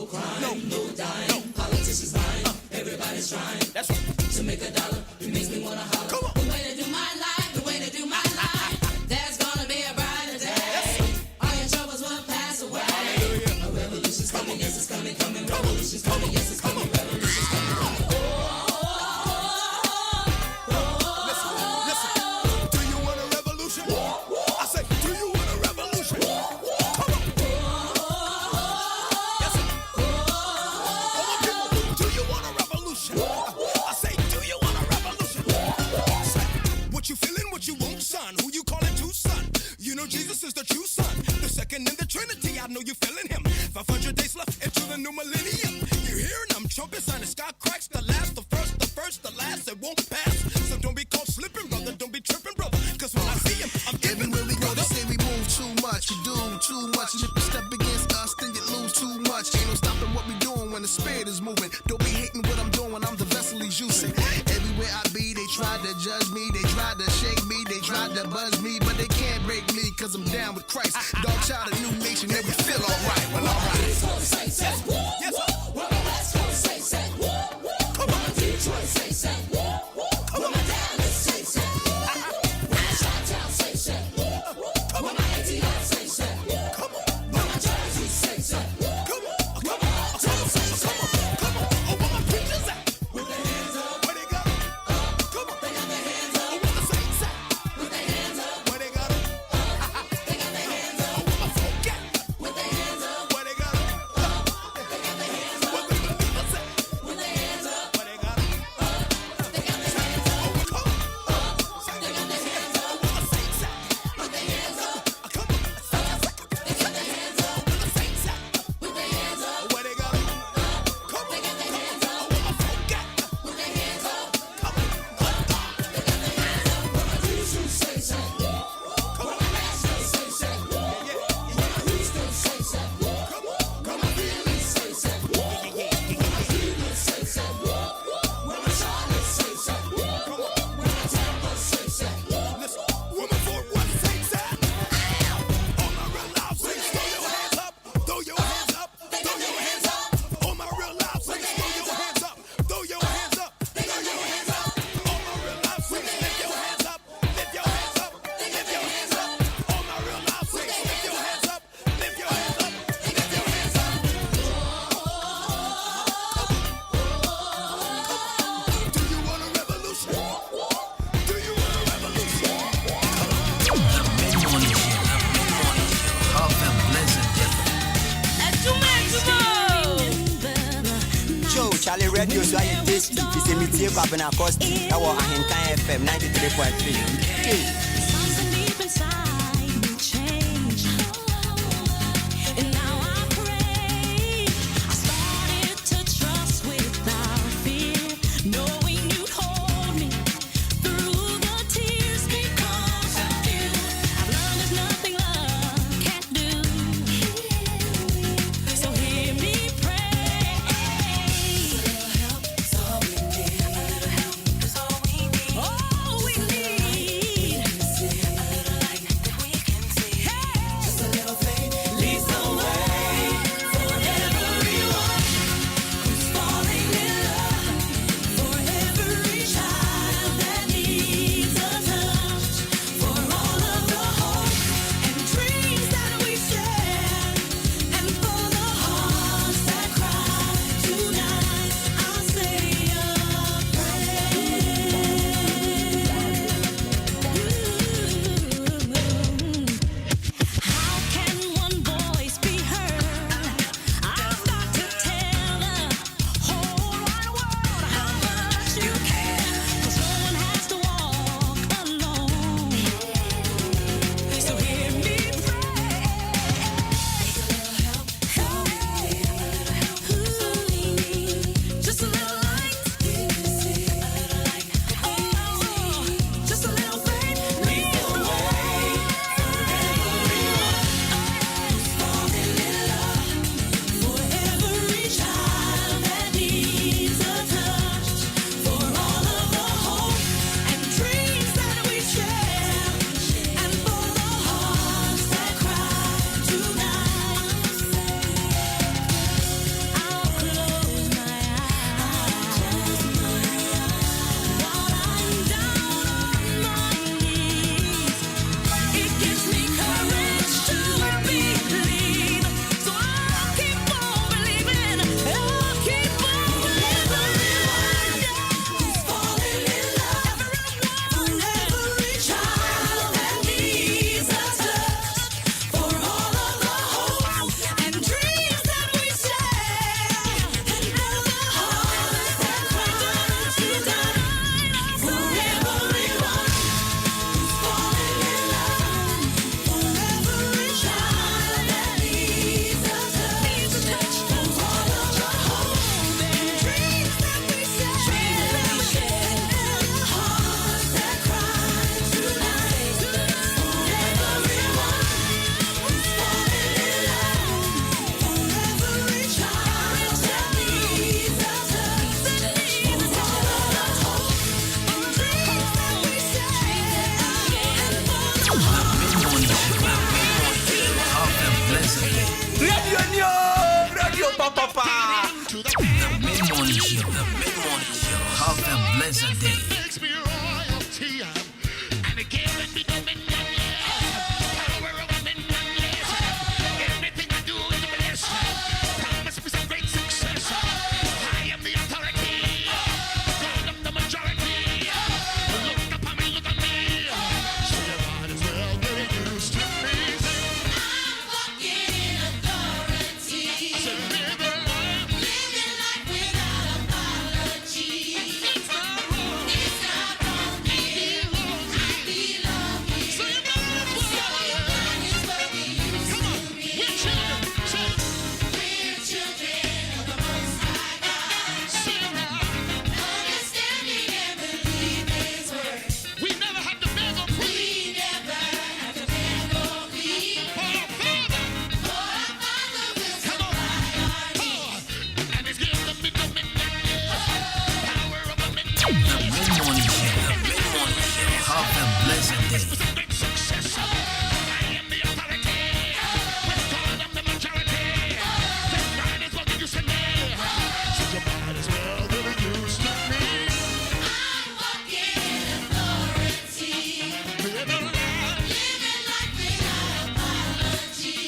crime, no dying. Politicians lying, everybody's trying. That's right. To make a dollar, it makes me wanna holler. Come on. The way to do my life, the way to do my life. There's gonna be a brighter day. Yes. All your troubles will pass away. Hallelujah. A revolution's coming, yes it's coming, coming. Revolution's coming, yes it's coming. Revolution's coming, coming. Jesus is the true son, the second in the Trinity. I know you're feeling him. 500 days left into the new millennium. You're hearing them trumpets and the sky cracks. The last, the first, the last. It won't pass. So don't be caught slipping, brother. Don't be tripping, brother. Cause when I see him, I'm giving. Everywhere we go, they say we move too much. You do too much. And if you step against us, then you lose too much. Ain't no stopping what we doing when the spirit is moving. Don't be hating what I'm doing. I'm the vessel he's using. Everywhere I be, they try to judge me. They try to shake me. They try to buzz me, but they can't break me. Cause I'm down with Christ. Dog child, a new nation, and we feel alright. Well, alright. East Coast say, say, yes, well, the West Coast say, say, come on, Detroit say, say, come on, Dallas say, say, when my Chi-Town say, say, when my ATL say, say, when my Jersey say, say, come on, say, say, come on, oh, where my preachers at? With their hands up, where they got them? Come on, they got their hands up. Oh, where the saints at? With their hands up, where they got them? Charlie Radio so I taste it is a media kwa bena cost that was Ahinkan FM 93.3. Oh, we need The mid-morning show. The mid-morning show. Have a blessed day. Makes me royalty, and it gives me dominion, power over dominion, everything I do is blessed. Promise me some great success. I am the authority, God of the majority. Look upon me, look at me. So you might as well get used to me. I'm walking in authority. I said, living life Without apology. It's not wrong. It's not wrong. I belong here. so you might as well. It's what we used Come on, we're children. Say, We're children of the Most High God. sing it now. Understanding and believe His word. We never had to beg or plead We never have to beg or plead. for our Father. For our Father will Come on. supply our needs. Oh, and He's given me dominion, power of dominion. The mid-morning show. The mid-morning show. Have a blessed day. Some great success. I am the authority. With God, I'm the majority. Then might as well get used to me. So you might as well get used to me. I'm walking in authority. Living life, Living life without apology.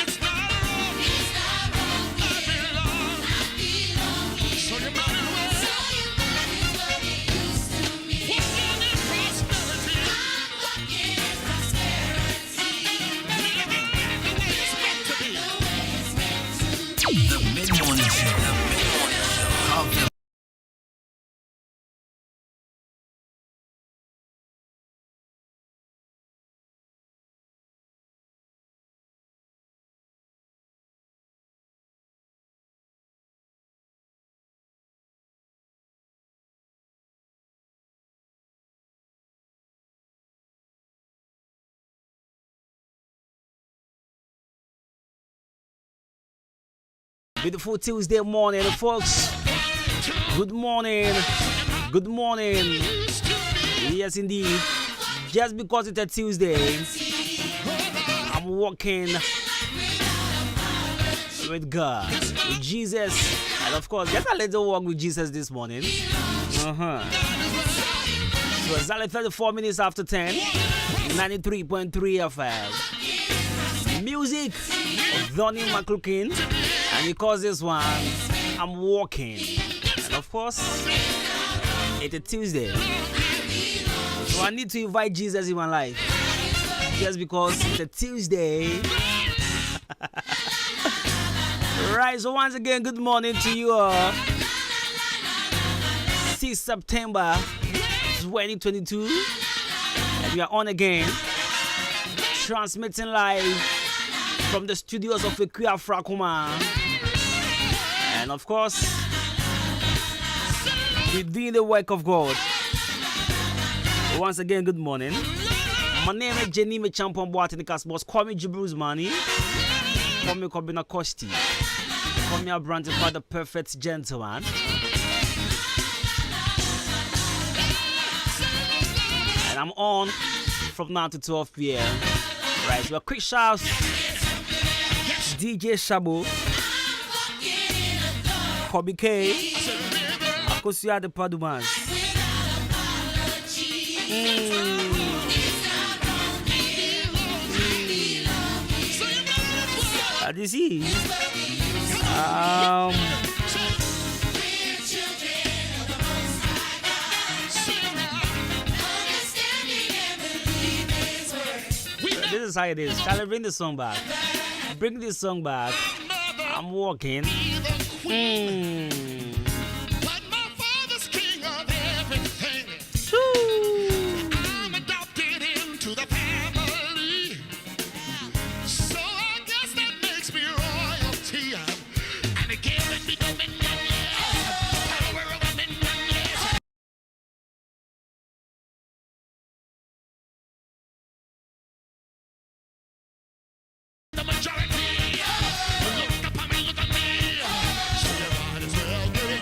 it's not wrong. It's not wrong. I belong. Belong here. So you might as well. So you might as well get used to me. Walking in prosperity. I'm walking in prosperity. Living life the way it's meant to be. The way it's meant to be. The mid-morning show. The mid-morning show. Have a Beautiful Tuesday morning, folks. Good morning. Good morning. Yes, indeed. Just because it's a Tuesday, I'm walking with God, with Jesus, and of course, just a little walk with Jesus this morning. So exactly 34 minutes after 10, 93.3 FM. Music of Donnie McClukin. And because this one, I'm walking. And of course, it's a Tuesday. So I need to invite Jesus in my life. Just because it's a Tuesday. Right, so once again, good morning to you all. 6 September 2022. And we are on again. Transmitting live from the studios of Ekuya Frakuma. And of course, we're doing the work of God. Once again, good morning. My name is Jenny Mechampon Boatinikas Boss. Call me Jibruz Mani. Call me Kobina Kosti. Call me a brand by the perfect gentleman. And I'm on from now to 12 p.m. Right, so a quick shout. DJ Shabo, Kobe K, Akosia the Padumans. This is this is how it is. Shall I bring the song back? Bring this song back. I'm walking. But my Father's king of everything. I'm adopted into the family. So I guess that makes me royalty. And it gives me dominion, power of dominion. The majority. Look upon me, look at me. So you might as well get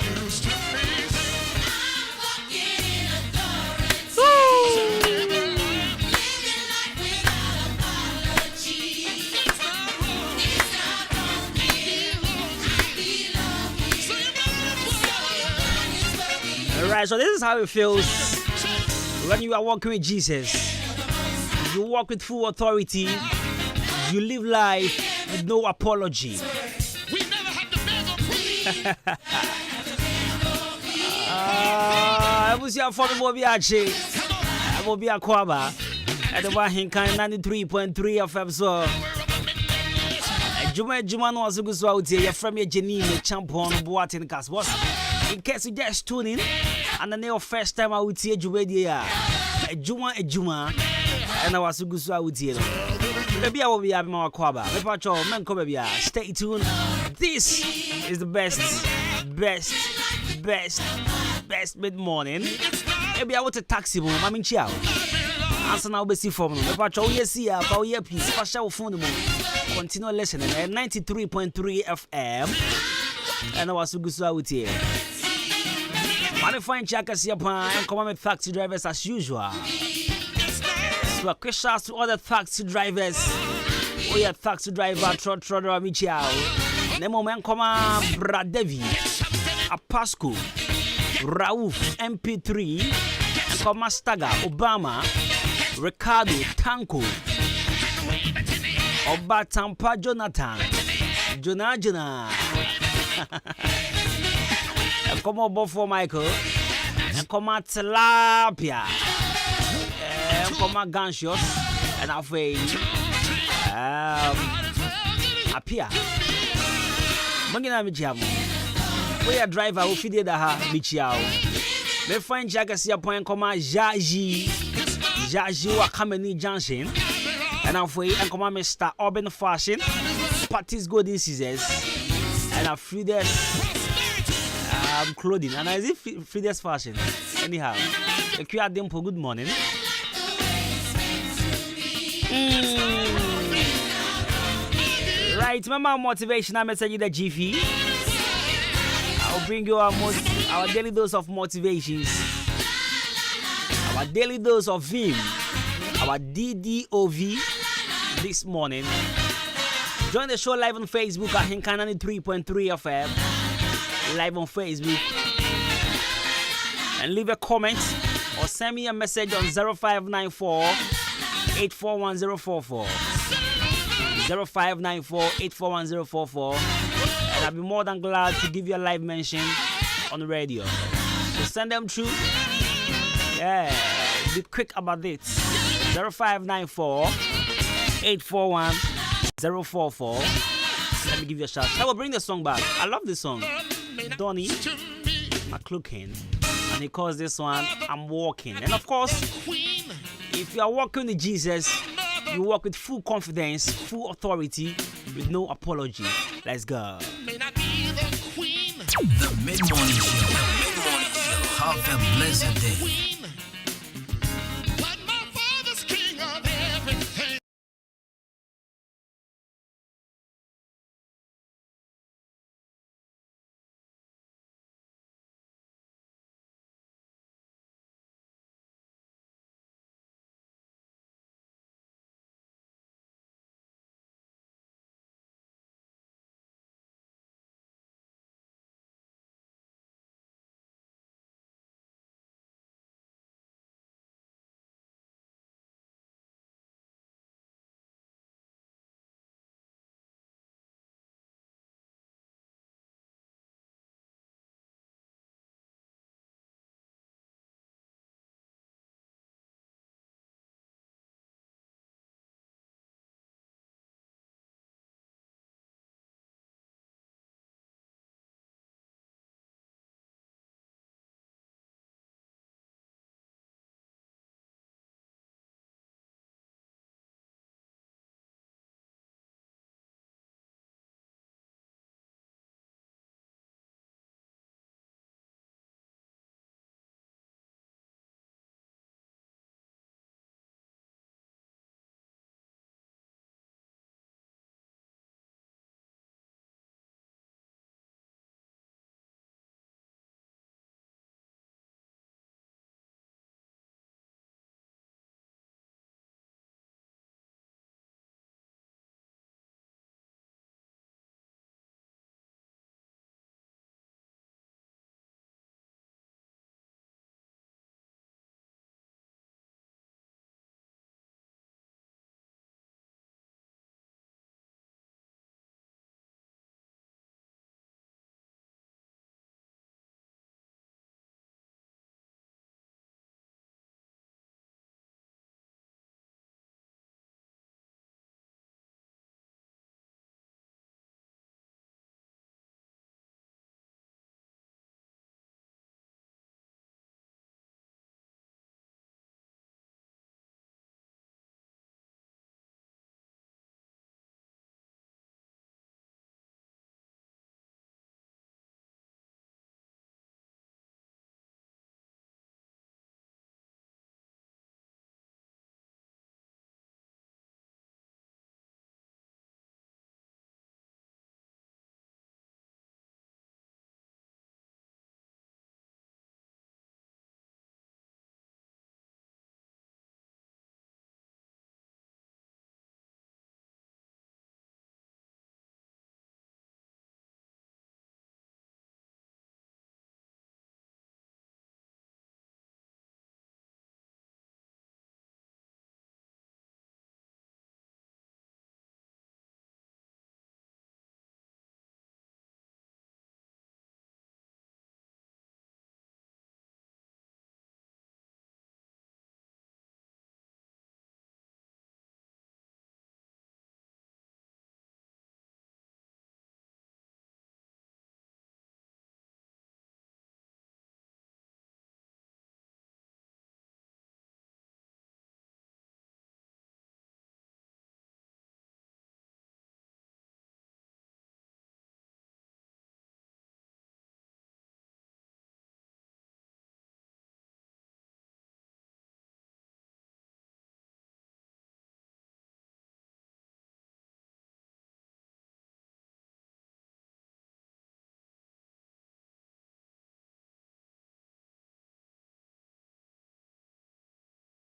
Right, so this is how it feels when you are walking with Jesus. You walk with full authority. You live life with no apology. We never have to beg or plead. I was here for the Mobiachi. I will be a Quaba. At the Wahinkan 93.3 FM. So, Juma was a good swell here from your Janine, champion, Boatin Caswas. In case you just tune in, and the name first time I would see Juvedia, a Juma, and I was a good swell with you. Maybe I will be having more Quaba. Stay tuned. This is the best mid morning. Maybe I want a taxi, Mammy Chow. Answer now, Bessie for me. If I show you see a power earpiece, if I show phone, continue listening at 93.3 FM. And I was a good swell with you. Manifying Chakas Japan and come with taxi drivers as usual. So a quick shout to other taxi drivers. Oh yeah, taxi driver Trotter Michao. Nemo man come Brad Devi, Apasco, Rauf MP3, and come Staga, Obama, Ricardo Tanko, Oba Tampa Jonathan, Jonah. And come on, for Michael, and come out Tilapia, and come out Ganshot, and halfway Apia. Mangina Michiamo. We are driver who feed the ha Michiao. They find Jagasia point, comma Jaji Wakamani Junction, and halfway and come on Mr. Urban Fashion, Patty's Golden Scissors, and a Frida's clothing, and I see Frida's fashion. Anyhow, a QR dimple, good morning. Right, remember motivational message in the GV. I'll bring you our daily dose of motivations, our daily dose of Vim, our DDOV this morning. Join the show live on Facebook at Hinkan 93.3 FM. Live on Facebook, and leave a comment or send me a message on 0594 841044 0594 841044, and I'll be more than glad to give you a live mention on the radio. So send them through. Yeah, be quick about it. 0594 841044. Let me give you a shout. I will bring the song back. I love this song. Donnie McClukin, and he calls this one I'm Walking. And of course, if you are walking with Jesus, you walk with full confidence, full authority, with no apology. Let's go. The Mid-Morning Show. Have a blessed day.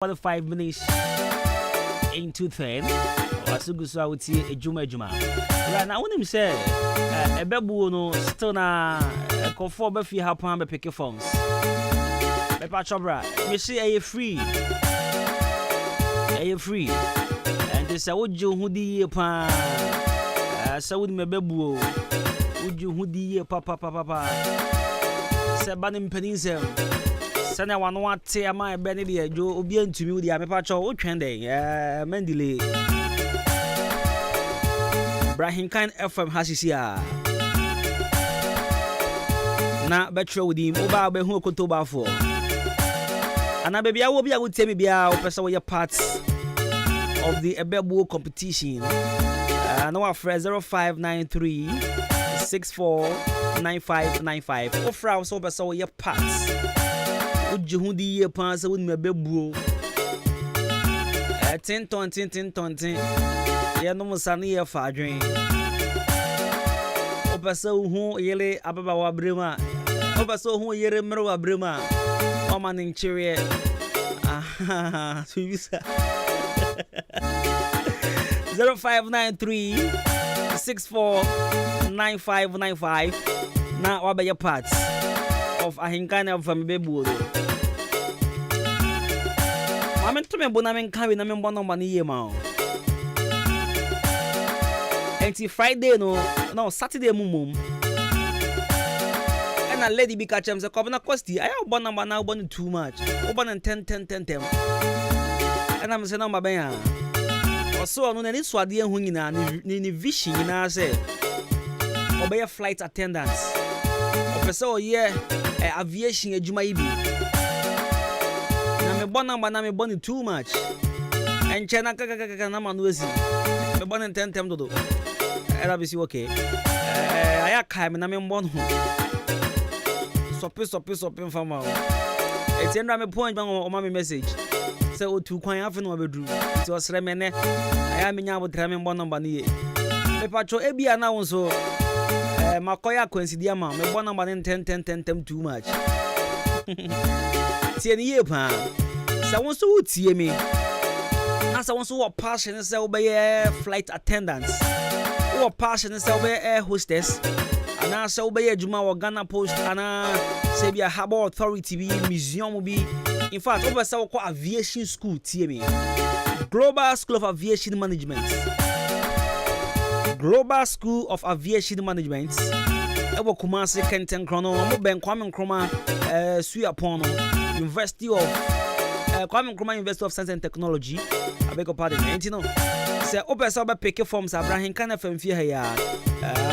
45 minutes into 10. Wasugu so awuti ejuma. Right now when him say ebebu no still na konfo be fi hapan be pick phones. Be pa chobra. Me see are free. Are free? And this woju hudi pa sa wudi me bebu o. Woju hudi papa. Se banim penisem. Sana wano ate ama ebe ne de jo obi antumi wudi amepa cho wo twende mendile Ibrahim Kan FM hasisia na betro wudi oba be hu okonto ba fo ana be bia wo bia wo temi bia wo pesa wo ye part of the Ebebu competition na wa fra 0593 649595 ofra so pesa wo ye part Ujihudi ye pansa with me bebu. 10 ton. Ya no musani ya fadrin. Opasa hu yele ababa wa brema. Opasa hu yere mero wa brema. O manin chire. Ah, suisa. 0593 649595 na waba ya parts of ahinkana from bebu. I'm to me bonamen carry na me bono mani ye ma. Enti Friday no Saturday mumum. And a lady be catch am say come na costi. I have bon number now bon too much. Oban 10. And I'm say no ma ben ya. Also no na ni swade hu nyina ni vision nyina say. Obey flight attendants. Opese o ye aviation ejuma ibi. Me born too much. And China kaka na manuesi. Me born 10 dodo. Era bisi okay. Aya kai me na me born ho. Sopi fama. E tendra me point bang o ma me message. Say o tu kwan afi no bedru. Ti o sere me ne. Aya me nya abotra me born number ne. Me pacho ebia na won so makoya coincidia ma. Me born number 10 too much. Tie ni ye pa. Sa won so tie me. Asa won so what passion say obey flight attendants. What passion say obey air hostess. Ana say obey adwuma wo Ghana Post ana say bia Harbour Authority bi museum bi. In fact, obey say wo aviation school tie me. Global School of Aviation Management. Global School of Aviation Management. Ebo Kumasi Kenten Krono mo ben Kwame Nkrumah Suya Pono University of Kwame Nkrumah University of Science and Technology. I beg your pardon. And you know, say opesa ba pick forms Ibrahim Kan FM fi here.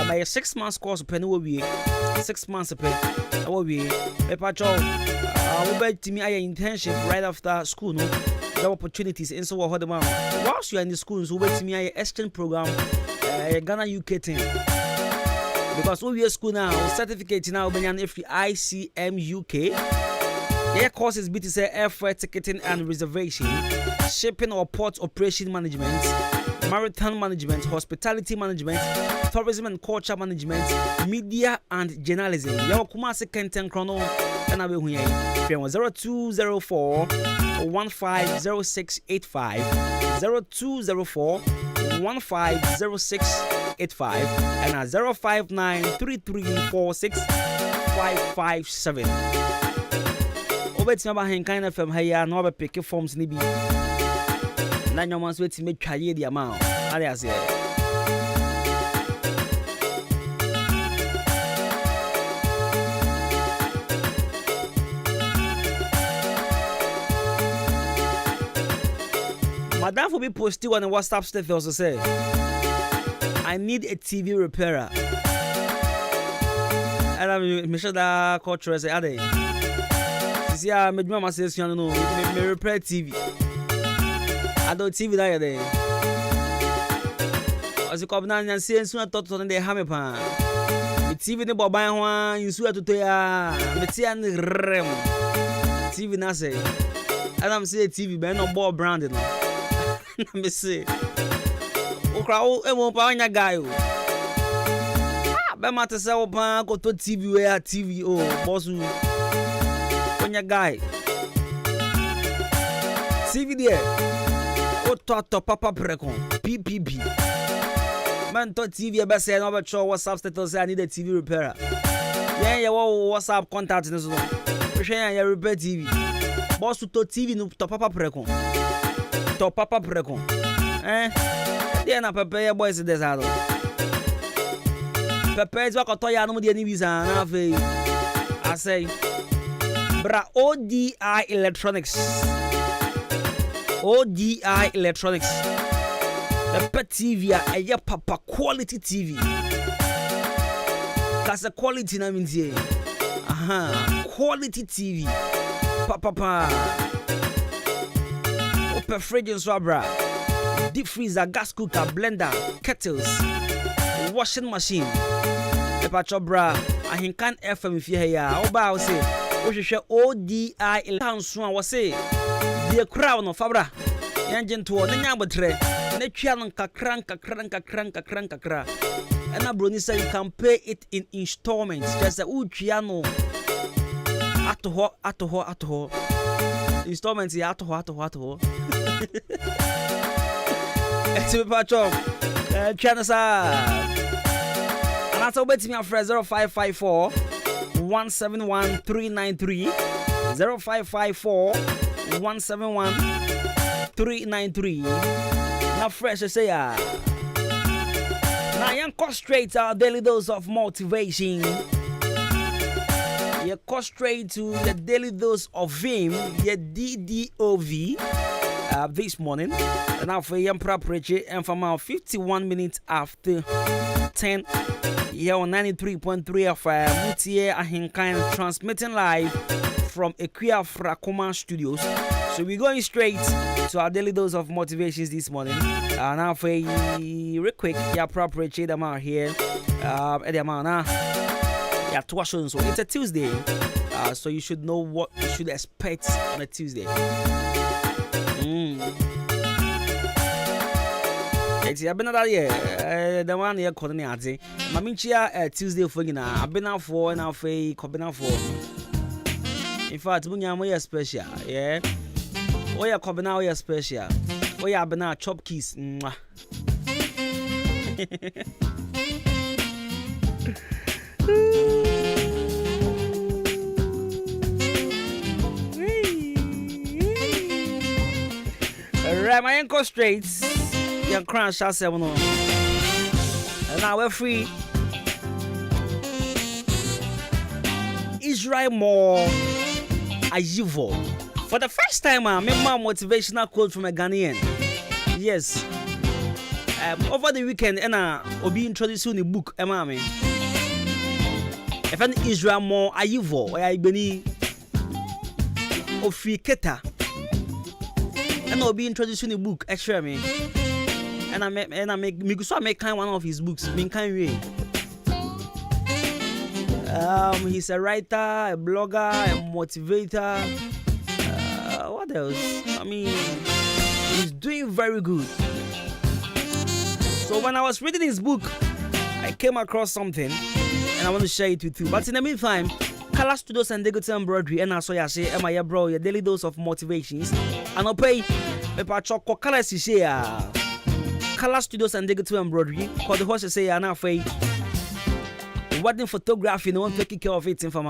My 6 months course pen wo wie. 6 months pen wo wie. Me pacho wo be timi aye internship right after school no. There opportunities in so what the man. Whilst you are in the schools, wo be timi aye exchange program Ghana UK team. Because we are school now, certificate now, every ICM UK. Their courses be to say air freight ticketing and reservation, shipping or port operation management, maritime management, hospitality management, tourism and culture management, media and journalism. Your Kumasi Kenten Chrono and I will hear 0204 150685 0204 150685 and at 0593346557. Obetima ba Henkan FM haya no be pick forms ni bi. Na nyoman so eti metwa ye dia ma. Ale ase. Madam for be posted on the WhatsApp status also say I need a TV repairer. And I'm sure that culture say ade. See I me do my session no me repair TV. I don't TV that day. As you come now and see soon thought on the hammer pan. The TV ne boba ho insu atoto ya. Me ti an rem. TV na say. And I'm say TV be no ball brand no. Me say. Okra o e mo pa anya guy o. Be mate say o pa ko to TV we a TV o boss onya guy. TV there. Oto papa preko. PPP. Man to TV be say no be show WhatsApp status say I need a TV repairer. Yeah, WhatsApp contact this one. We share ya repair TV. Boss to TV no to papa preko. To papa preko. There na prepare boys this ado. Prepare to ko ya no mo de ni visa na fe. I say bra ODI Electronics. ODI Electronics. The pet TV a papa quality TV. That's a quality na means here. Quality TV. Papa. Open fridge and swabra. Deep freezer, gas cooker, blender, kettles, washing machine. Epa chobra. I can FM if you hear. Oba say. Oshe ODI Electronics wa say. The crown of Fabra. Yanjen to the Yamatre. Nechian kakra. And a brony said you can pay it in installments. Just a uchiano. Atoho. Installments here, atoho. It's a patch channel. And that's all betting me for 0554 171 393 0554 171 393. Now fresh say now you straight our daily dose of motivation. You go straight to the daily dose of Vim, your DDOV this morning. And now for your preparation and from our 51 minutes after 10 here on 93.3 FM Mutier Ahinkan transmitting live from Equia Frakoma Studios. So we're going straight to our daily dose of motivations this morning. Now for real quick, yeah, proper the amount here. At the amount now. Yeah, so it's a Tuesday. So you should know what you should expect on a Tuesday. It's I've been another year. The one here called me at Maminchia Tuesday for you now. I've been out for and I'll fay Cobina for. In fact, Munyama special, yeah. Oh, yeah, Cobina, yeah, special. Oh, yeah, I've been out chop keys. Right, my ankle straight. Your crown shall 7 on. And now we're free. Israel more Ayivo. For the first time, I made my motivational quote from a Ghanaian. Yes. Over the weekend, and I'll be introducing the book, Emma. If an Israel more Ayivo, or I beni Ofiketa. And I'll be introducing the book, extra me. And I make so I make kind one of his books, mean kind way. He's a writer, a blogger, a motivator. What else? I mean, he's doing very good. So when I was reading his book, I came across something, and I want to share it with you. But in the meantime, Color Studios and Digital Embroidery, and I saw you say, "Am I bro? Your daily dose of motivations." And I'll pay me pa choko color share. Color Studios and Digital Embroidery. Called the horse say, "And I fay wedding photography. No one taking care of it in for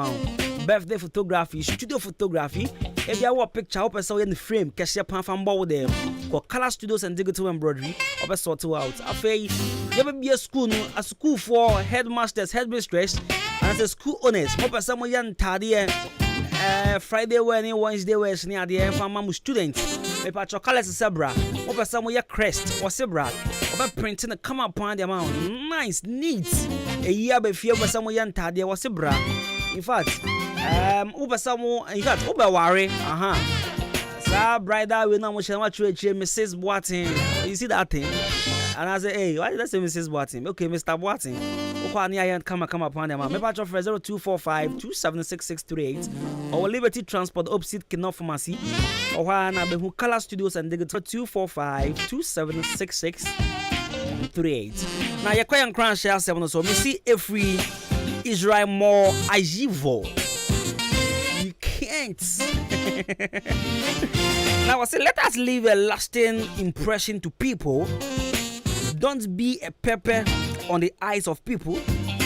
birthday photography, studio photography. If you want picture, hope I saw in the frame. Cashier pan from board them. Called Color Studios and Digital Embroidery. Hope I sort you out. I fay you ever be a school for headmasters, headmistress, and as a school owners. Hope I someone young tardy. Friday when Wednesday was near the end from my students. Me pa chocolate zebra. Hope I someone your crest or zebra. Hope printing a come upon the amount. Nice, neat. A year before someone young tardy was zebra. In fact, Uber someone, in fact, Uber worry. So, brother, we know much about Mrs. Boating. You see that thing? And I say, hey, why did I say Mrs. Boating? Okay, Mr. Boating. Come upon them. Maybe I 0245 2766638 or Liberty Transport opposite Kinov Pharmacy or who Color Studios and Digital 245 2766638. Now, you're quite on share 7 so. Me see every Israel more Ayivo. You can't meant. Now I say, let us leave a lasting impression to people. Don't be a pepper on the eyes of people.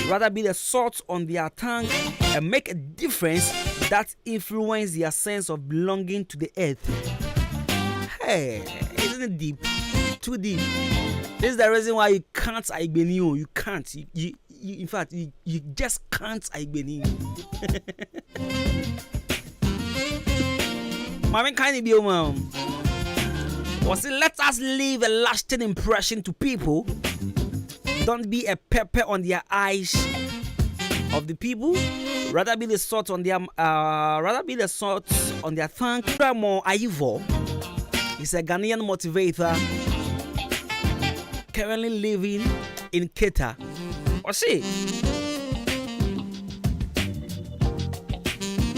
Rather be the salt on their tongue and make a difference that influence their sense of belonging to the earth. Hey, isn't it deep? Too deep. This is the reason why you can't Igbeni. You can't. You in fact, you just can't Igbeni. Mami kind of be mom. Was it? Let us leave a lasting impression to people. Don't be a pepper on their eyes of the people. Rather be the salt on their tongue. More Aivo is a Ghanaian motivator currently living in Keta. Or see,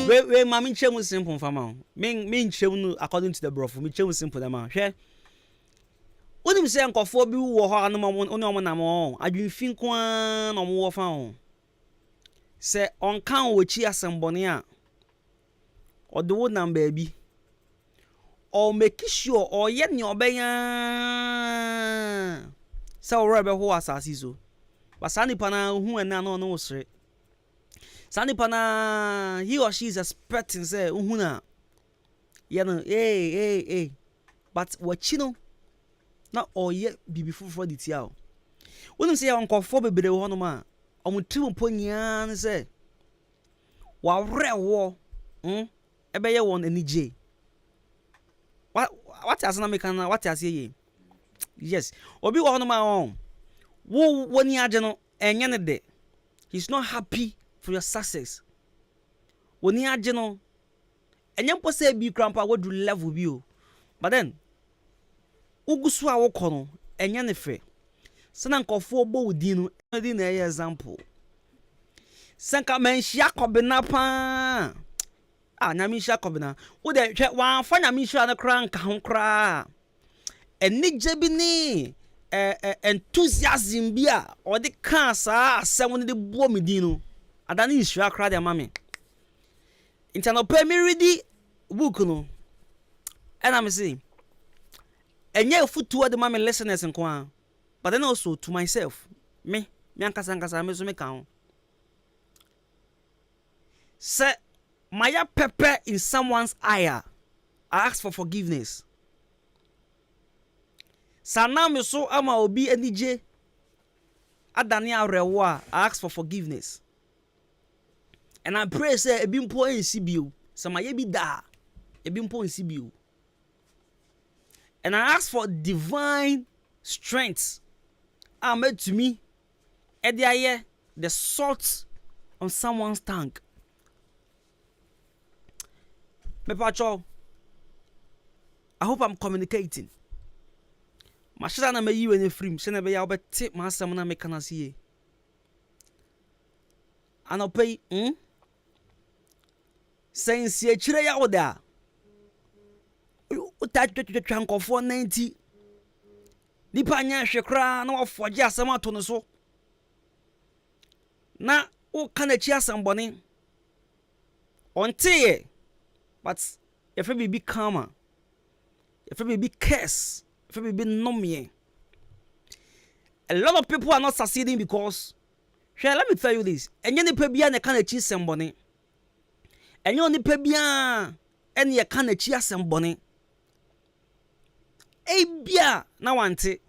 we mami chemu simple fama. Me chemu according to the bro. Me chemu simple the man. Share. When you say uncle for be wo ho anu mo na mo adwinfin kwa na mo wo fa ho. Say on kan wo chi asembone a o de wo number bi. Or make sure or ye ne obeya. Say o rebe ho asasi so. But sani pana hu ena no no sre. Sani pana he or she is expecting say hu na. Ye no hey. But what you know? Na oye bibi fufuro di tia o. Wonu se ya nkofo bebere ho no ma. Omutim ponyaa ne se wa rewo ebe ye won anije. What as na make na what as ye? Yes. Obi wo no ma on. Wo woni age no enye ne de. He's not happy for your success. Woni age no enye mpo se bi krampa wodu level bi o. But then ugusu a wokọ no enye ne fe sana nkofo bo wudi no edi na example sanka menhia kobena pa nyame hia kobena wo de hwe wan fa nyame hia na kra nka ho kra enigye bi ni enthusiasm bi a odi ka saa asem ne de buo medin no adane hia kra de mame intano pe mi ready book no and I'm saying enye futu de mame listeners nko but then also to myself me ankasa me so me kan say maya pepper in someone's eye I ask for forgiveness sana me so ama obi anije adane arewo I ask for forgiveness and I pray say ebi mpo ensi bio say maya bi da ebi mpo ensi bio. And I ask for divine strength. Made to me, the salt on someone's tongue. Mepacho, I hope I'm communicating. Mashara na me you any free. Send be ya tip my samana me kana see. And I'll pay. Saying see chire ya oda. Utatwa for 90 nipa nya hwekra na wafoje asem ato no so na o kana chi asembone onte but if we be calmer if we be curse if we be nomie a lot of people are not succeeding because let me tell you this enye nipa bia na kana chi asembone enye nipa bia ene ye kana chi asembone ebia na wante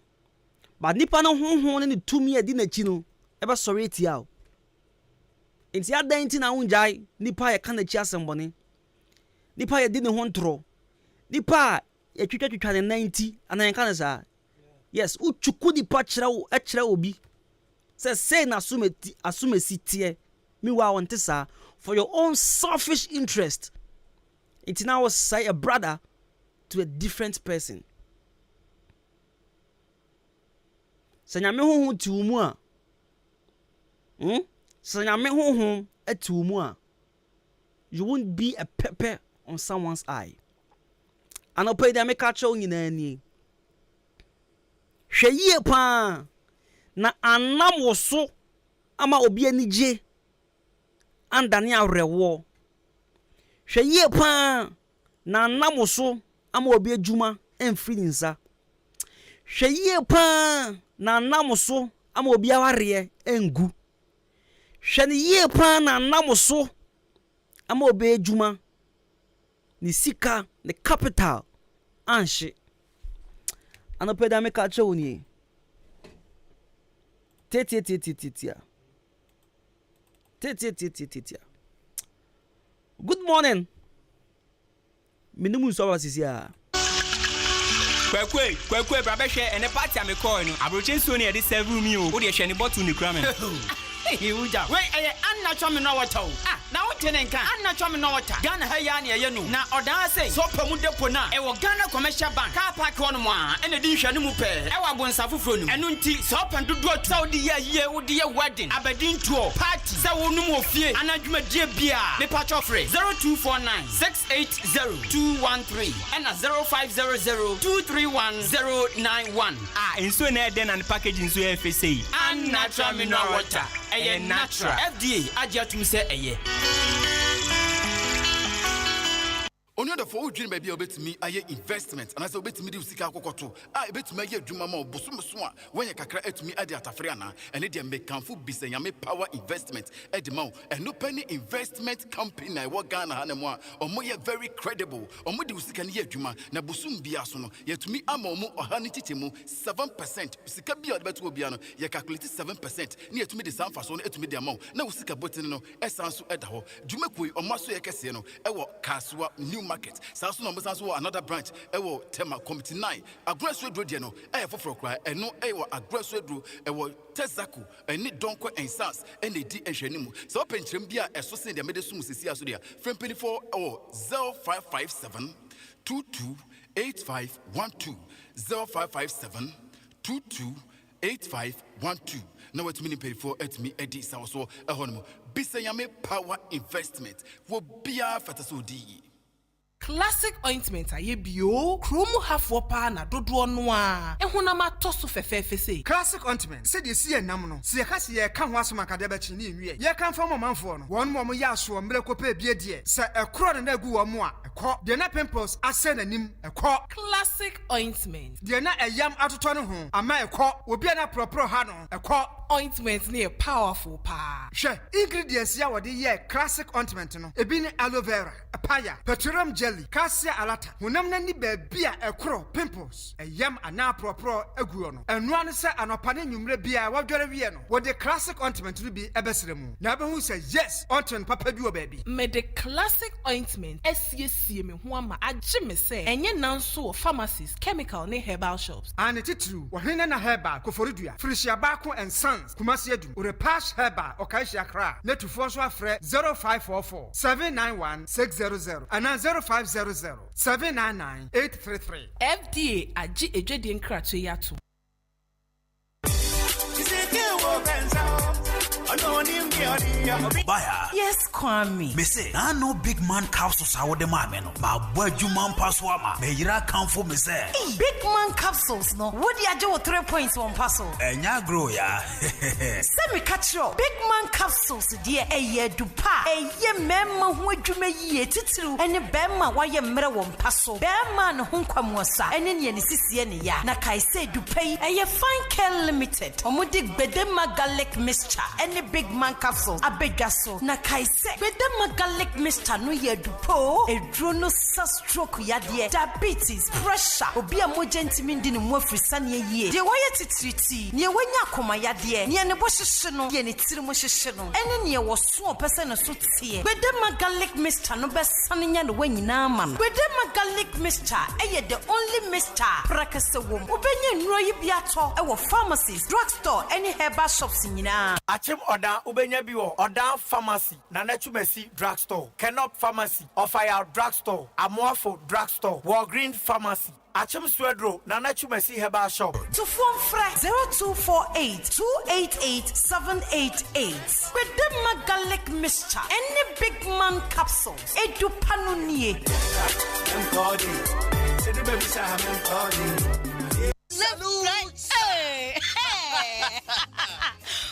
but nipa no honhon ne tumi adi na chi no ebe sori etia o enti adanti na unjai nipa ye kana chi asembone nipa ye di ne hontro nipa ye twitwa ne 90 anan kana sa yes uchuku nipa kire obi say na asumesi tie mi wa wante sa for your own selfish interest it now say a brother to a different person. Sanyame honhom ti wo mu a sanyame honhom ati wo mu a you won't be a pepper on someone's eye. And pay them make catch on nyina ni hwe yie pa na anam wo so ama obi anije andane arewo hwe ye pa na namoso ama obi adwuma emfiri nsa hwe ye pa na namoso ama obi aware engu hwe ne ye pa na namoso ama obi adwuma ni sika ne capital anhye anopeda me ka chewo ni Titia. Good morning. Minimu so was here. Kwekwe brabe hwe ene party am call no. Abrochen so ne dey serve me o. Wo dey hwe ne bottle ni kra me. Hey, uja. Wait, Anna chome no water. Na wo tene nka. Anna chome no water. Ghana ha ya na ye no. Na odan say so pamu depo na. E wo Ghana commercial bank. Car park one mo a. Ene di hwe ne mu pe. E wa bonsa foforo no. Enu nti so pan dodo Saudi ye wo de wedding. Abedin tour. Party. Say wo num ofie. Anadwuma die bia. Me patch offer 0249 680 and 0500-231-091. Enso na den and package enso FSA. And natural mineral water. Eye natural. FDA agiatum say eye. Only the four dream baby obet me aye investment and as obet me di sika kokoto I bet me aye dwuma ma obosom so when you kakra et me ade atafriana and e dey make kanfo bisanyame power investment e dey ma and no penny investment company na wo Ghana ha na mo a omo ye very credible omo di sika ne adwuma na bosum bia so no yetumi ama omo oha ne titemu 7% sika bia ode beto bia no ye calculate 7% ne yetumi de sanfa so no etumi de ama na wo sika botin no esanso eda ho dwuma koi omo so ye kese no e wo Kasua new market. Sasu no Musanso another branch. Ewo Tema Committee 9. Aggressive road no. For cry. And no aggressive road. Ewo Tezaku. And need donko and sans. And they di enshenimu. So penchembia associate the medicine sisia sudia. From 24 or 0557 228512 0557 228512. Now what's meaning pay for at me Eddie Sawaso a honmo. Bisayame power investment. Wo bia fatasodi. Classic ointment aye bio kromu hafo pa na dodo no a ehunama toso fefefe sei classic ointment se de sie nam no se ka se ye ka ho asoma ka de ba chi ni nwie ye kan fa manfo no won mo ya so mre ko pa bie de se ekro na agu wo mo a ekọ de na pimples ase nanim ekọ classic ointment de na ayam atoto no ho ama ekọ obi na propro ha no ekọ ointment ne powerful pa hwe ingredients ya wode ye classic ointment no ebi ni aloe vera papaya petroleum jelly cassia alata honam na ni baabia ekro pimples ayam ana propro aguo no enu ane se anopane nwumre bia wadware wie no wode classic ointment no bi ebesere mu na abehu se yes ointment papa bi o baabi me the classic ointment esiesie me ho ama age me se enye nanso pharmacies chemical ne herbal shops ane titru wohene na herbal koforidua frisia bako and sons kumasi adum repash herbal okaishia kra netufo so afre 0544 791 600 ana 0500-799-833. FDA agi ejedi nkrato yato. Baya. Yes, Kwame. Me say, I know big man capsules are what the man ma boju man passwama. Me yira kanfo me say. Big man capsules no. What do you do 3 points on parcel? Enya grow ya. Semi catro. Big man capsules dear eye dupa. Eye memma hu adwuma yie titiru. Ene bemma wa ye mre won paso. Bemma no hu kwamwosa. Ene ne ne sisiye ne ya. Na kai say dupai eye fine care limited. Omudi bedema garlic mixture. Ene big man capsules abegaso na kaise bedema garlic mixture no ye dupo edro no sa stroke ya de diabetes pressure obi a mogentimi ndi ne mu afrisa ne yie de waye titriti ne wanya akoma ya de ne ne bo hyehye no ye ne tiri mo hyehye no ene ne wo so opese ne so tie bedema garlic mixture no besane nya ne wanyina ma no bedema garlic mixture eye the only mixture prakase wom obenye nnuro yi bia to e wo pharmacies drugstore any herbal shops nyina Achim Oda Ubenya Biwo, Oda Pharmacy, Nanachumesi Drugstore, Kenop Pharmacy, Ofaya Drugstore, Amorpho Drugstore, Walgreen Pharmacy, Achim Swedro, Nanachumesi Herbal Shop. To phone fresh 0248-288-788. With the Magalic mixture, any big man capsules, Edu Panunie.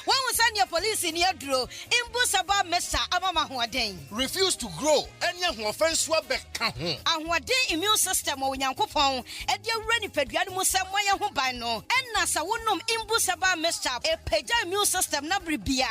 When we send your police in your draw, Imbusaba Mesa Amama Huaden. Refuse to grow and ne hoɔfɛnso abɛka ho ahoɔden immune system wɔ Nyankopɔn ɛde awura nipadua no mu sɛ moyɛ ho ban no ɛnna sɛ wonom imbu saba mixture epagya immune system na bribia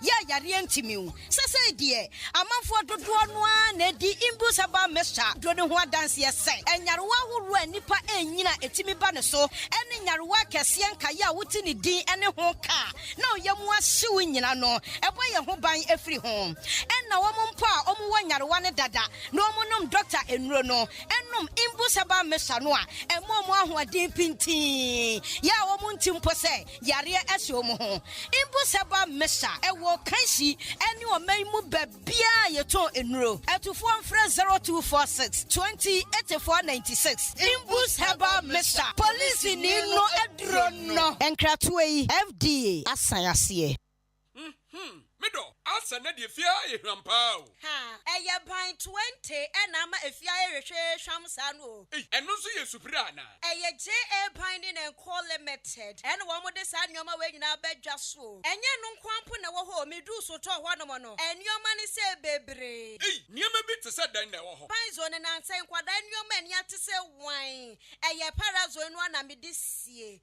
ya yare ntimiu sɛ deɛ amanfoɔ dodoɔ no a na di imbu saba mixture do ne ho adanse sɛ ɛnyarewa ahoroɔ nipa enyina etimi ba ne so ɛne nyarewa kɛseɛ nkae a wote ne din ɛne ho ka na oyɛ mu ahyew nyina no ɛbɔ yɛ ho ban efiri ho ɛnna wɔn mpo a ɔmo wɔ nyarewa ne dada na ɔmo nom doctor enuro no ɛnom imbu saba mixture no a ɛmo mo ahoɔden pintin ya wɔn ntimpo sɛ yare ɛhyɛ ɔmo ho imbu saba mixture ɛwɔ kanhyi ɛne ɔman mu babia yɛtɔn enuro ɛtufoɔ mfrɛ 0246 208496 Imbus Herbal Mixture. Police ni no edro no. Enkratoe yi FDA asan aseɛ. Mido, asa na de fia e hrampa o. Ha, eye ban 20 ena ma efia e hwehwe hwamsa no. Eno so ye supira na. Eye JA Ban in Co Limited. Ena wo mo de sa nyoma we nyina badwa so. Enye no nkwampo na wo ho medu so to ho no mo no. Enyoma ne se bebre. Niema bi te se dan na wo ho. Ban zo ne nan sen kwada enyoma ni ate se wan. Eye parazo no na me de sie.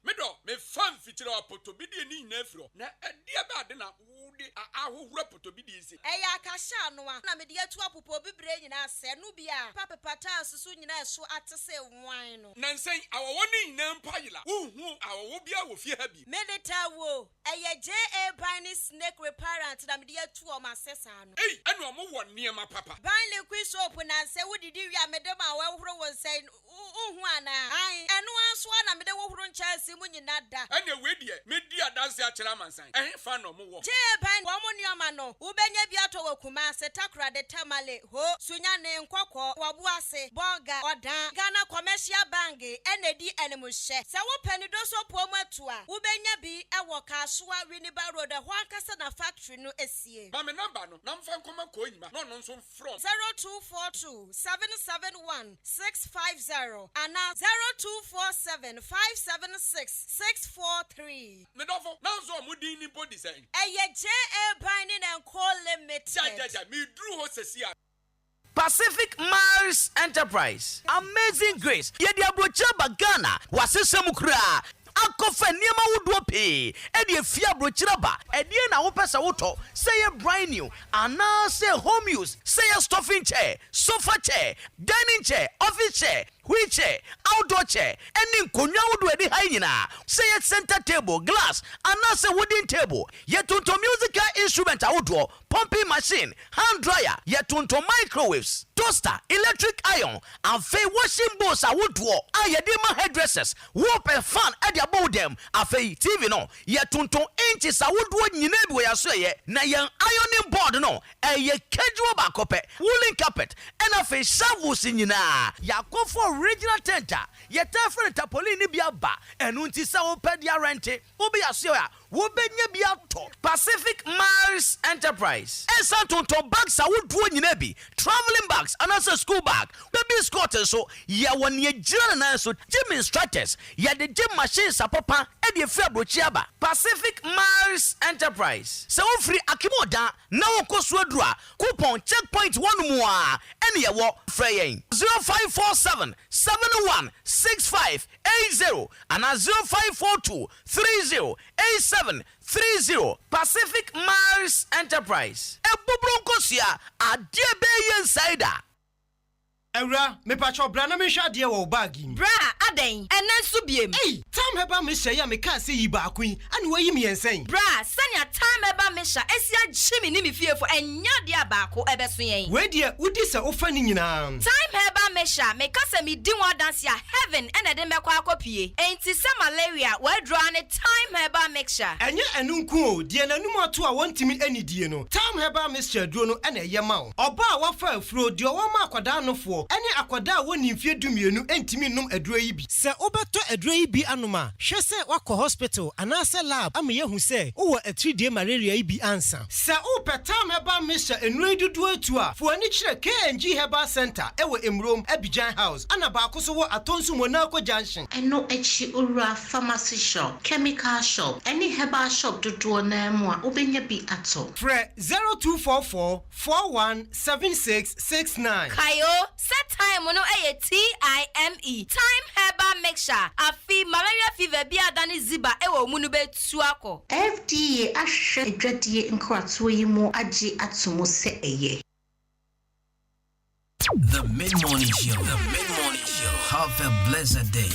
Mido, me fan fitira apoto bi de ni nyina afiro. Na ade ba de na ahohura potobidi isi eya akasha no a na me de atu apopo bibre nyina se no bia papepata asusu nyina so atese wan no nansen awowo ni nyina mpayila uhu awowo bia wo fie ha bi medeta wo eya JA Ban snake repellent na me de atu o ma sesa no enu omo wo niema papa ban liquid soap na se wodidi wi amede ma wahoro won sen uhu ana ai enu aso na me de wohoro nchaasi mu nyina da ene we die me di adanse a kira mansan fa no mo wo JA Ban wo nioma no ubenya bi ato wakuma se takra de tamale ho sunya ne nkokɔ wabu ase boga odan Ghana Commercial Bank enedi enemuhye se wo pani do so pomu atua ubenya bi ewo Kasua Winneba Road ho akasa na factory no esie ba me number no na mfa nkoma ko nyima no nso from 0242 771 650 and 0247 576 643 me dofo na nso omudi ni body say eye JA Ban and Co Limited. Me drew ho sesia Pacific Mars Enterprise. Amazing Grace. Yedi abrocha bagana wasesem kura. Akofa niema wodo pe. Edi efia brochira ba. Edi na wo pesa woto. Say brand new. Ana say home use. Say stuffing chair, sofa chair, dining chair, office chair, wheelchair, outdoor chair. Any nkonya wodo edi ha nyina. Say center table, glass, ana say wooden table. Yetunto musical instrument wodo, pumping machine, hand dryer, yetunto microwaves, toaster, electric iron, and fey washing bowls wodo. Ayedema hairdressers, whoop fan about them. Afei TV no yetunton inches awodo nyina bi wo yaso ye na yen ironing board no eye casual bakope woolen carpet and afei shovels nyina yakofo original tenter yetafre tapoli ni bia ba enu nti sa wo pedia rente wo be yaso ya wo benya bia to Pacific Mars Enterprise esa tonton bags awodo nyina bi traveling bags and also school bag baby skirt so ye won ye jira na so gym instructors ye the gym machines papa e de fi abrochiaba Pacific Mars Enterprise se wo free akimoda na wo koso adura coupon checkpoint one mu a ene ye wo frɛ yɛn 0547 716580 and 0542 308730 Pacific Mars Enterprise e bubronkosia ade be insider. Ewra, me pacho bra na me hwa de wo bag yi. Bra, aden, enen so biem. Hey, time heba me hya ya me ka se yi ba kun, ani wayi me yensen. Bra, sanya time heba me hya, esia gyimi ni me fiefo enya de abaako ebeso yen. We de udi se ofa ni nyina. Time heba me hya, me ka se me di one dance ya heaven ene de mekwa akopie. Enti se malaria, we draw ne time heba mixture. Enye enu nku o, de nanum ato a wontimi anidie no. Time heba mixture duro no ene ye ma o. Oba a wafa afuro de o ma akwada no fo. Ene akwada woni mfie dumienu entimi num aduro yi bi. Se obeto aduro yi bi anoma, hwe se wakọ hospital anase lab ama yehu se wo atridie malaria yi bi ansa. Se o petam heba mixture enuro dudu atu a, fo ani kire KNG Herbal Center ewo emrom Abidjan House ana baako so wo Atonsu Monaco Junction. Eno echi ura pharmacy shop, chemical shop, any herbal shop dodo na mu a obenya bi ato. Fre 0244 417669. Kayo set time no TIME time herbal mixture afi malaria fever bi adani ziba ewo mu no betuako. FDA ahwe edwadie nkrato yi mu agi atomo se eye. The Mid-Morning Show. The Mid-Morning Show. Have a blessed day.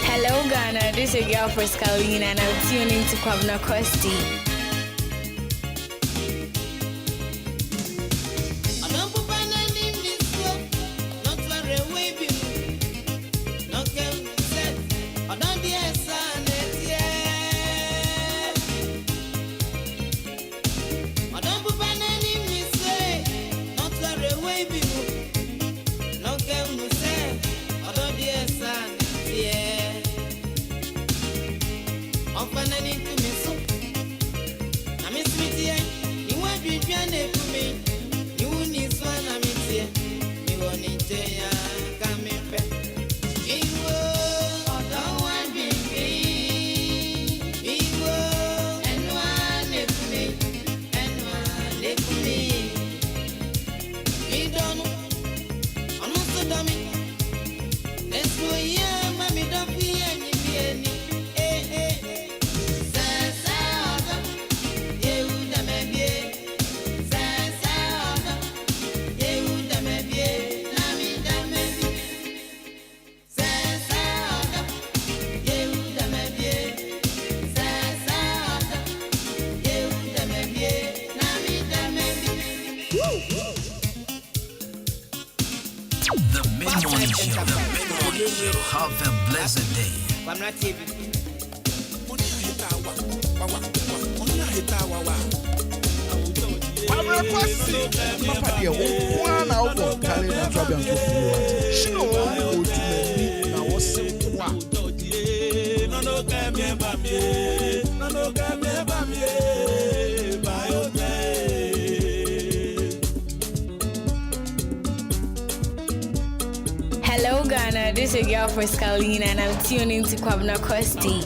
Hello Ghana, this is your girl Frescalina and I'm tuning to Kwabena Kosti. Have a blessed day. Kwamna TV. Papa deɛ wokoa na wobɔ nkale na trabia ntɔfiri wate hyene wɔ ɔtumani na wɔse woa Hello Ghana, this is your girl Frescalina and I'm tuning to Kwabena Kosti.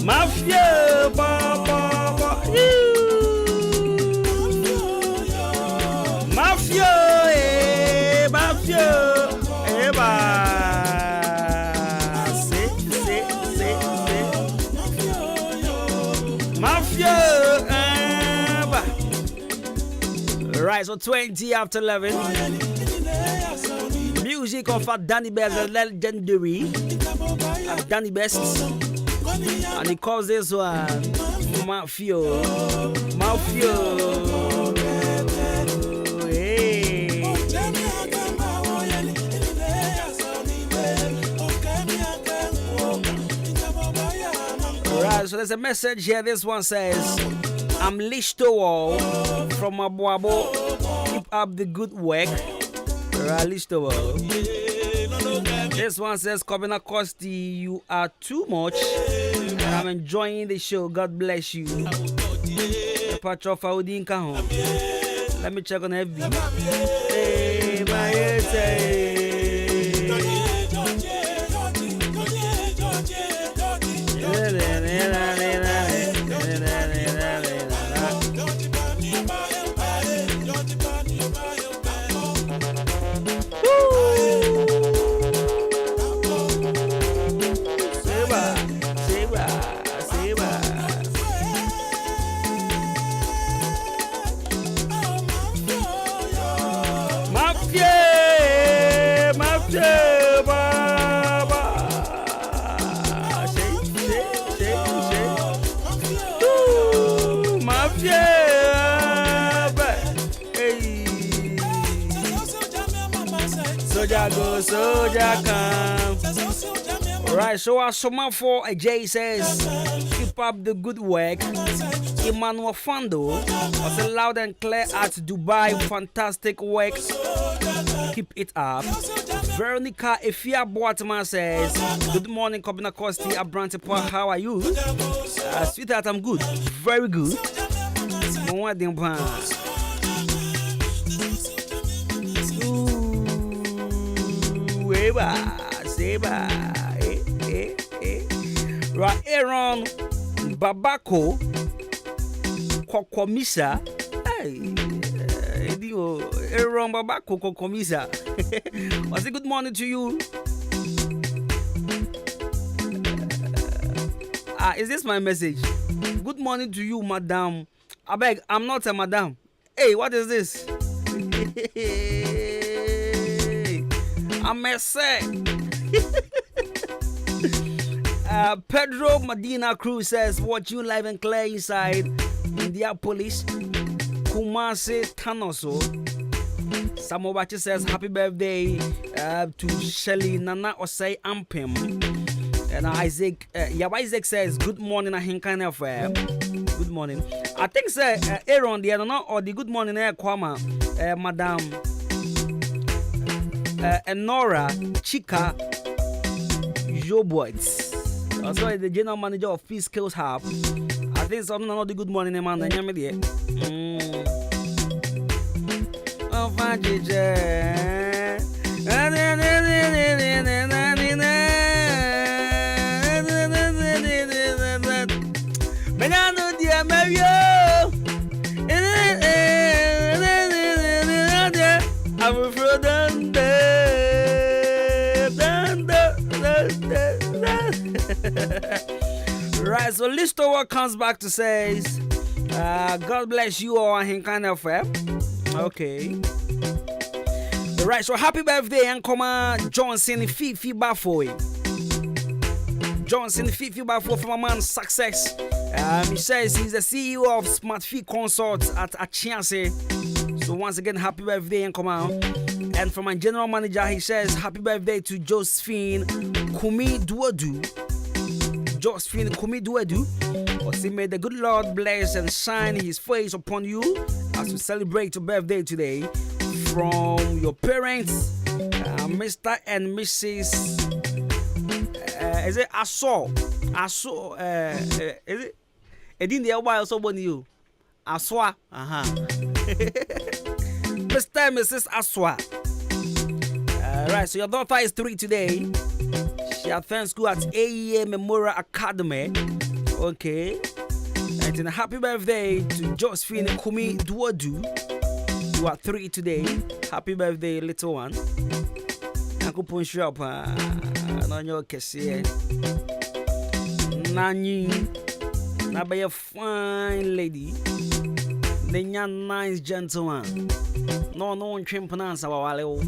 Mafia, Mafia, Mafia, Mafia, right, so 20 after 11. Music of Danny Best, the legendary Danny Best. And he calls this one Mafia. Hey. Right, so there's a message here. This one says, I'm Listowo from Abuabo. Keep up the good work. Right, Listowo. This one says, Kwabena Kosti, you are too much. And I'm enjoying the show. God bless you. Let me check on FB. Hey, Soldier come. Right, so our summer for a J says, keep up the good work. Emmanuel Fando was loud and clear at Dubai. Fantastic work. Keep it up. Veronica Efia Boatman says, good morning, Kwabena Kosti, Abrantepo. How are you? Sweetheart, I'm good. Very good. Right, Aaron Babako Kokomisa. Hey, oh. Aaron Baba Koko Komisa. I say good morning to you. Is this my message? Good morning to you, madam. I beg, I'm not a madam. Hey, what is this? I'm a say. Pedro Medina Cruz says, watch you live and clear inside Indianapolis, Kumasi, Tanoso. Samobachi says, happy birthday to Shelly Nana Osei Ampim. And Isaac, Isaac says, good morning, Ahinkan FM. Good morning. I think, sir, Aaron, the other or the good morning, Kwama, Madam Nora Chica Joboits. Also, the general manager of Peace Skills Hub. I think something not the good morning, man. Oh, right, so Listower comes back to says, God bless you all, Hinkan FM. Okay. Right, so happy birthday, Ankoma Johnson Fifi Bafoy. Johnson Fifi Bafoy from a man's success. He says he's the CEO of Smart Fee Consults at Achiase. So once again, happy birthday, Ankoma. And from my general manager, he says happy birthday to Josephine Kumi Duodu. Josephine Kumi Duodu. May the good Lord bless and shine his face upon you as we celebrate your birthday today. From your parents, Mr. and Mrs. Is it Aso? Is it? It didn't the while so you. Aswa. Mr. and Mrs. Aswa. Right, so your daughter is 3 today. She attends school at AEA Memorial Academy. Okay. And a happy birthday to Josephine Kumi Duodu. You are 3 today. Happy birthday, little one. Uncle Punch up. On your case. Nani. Now be a fine lady. The young nice gentleman. No one can pronounce our wale.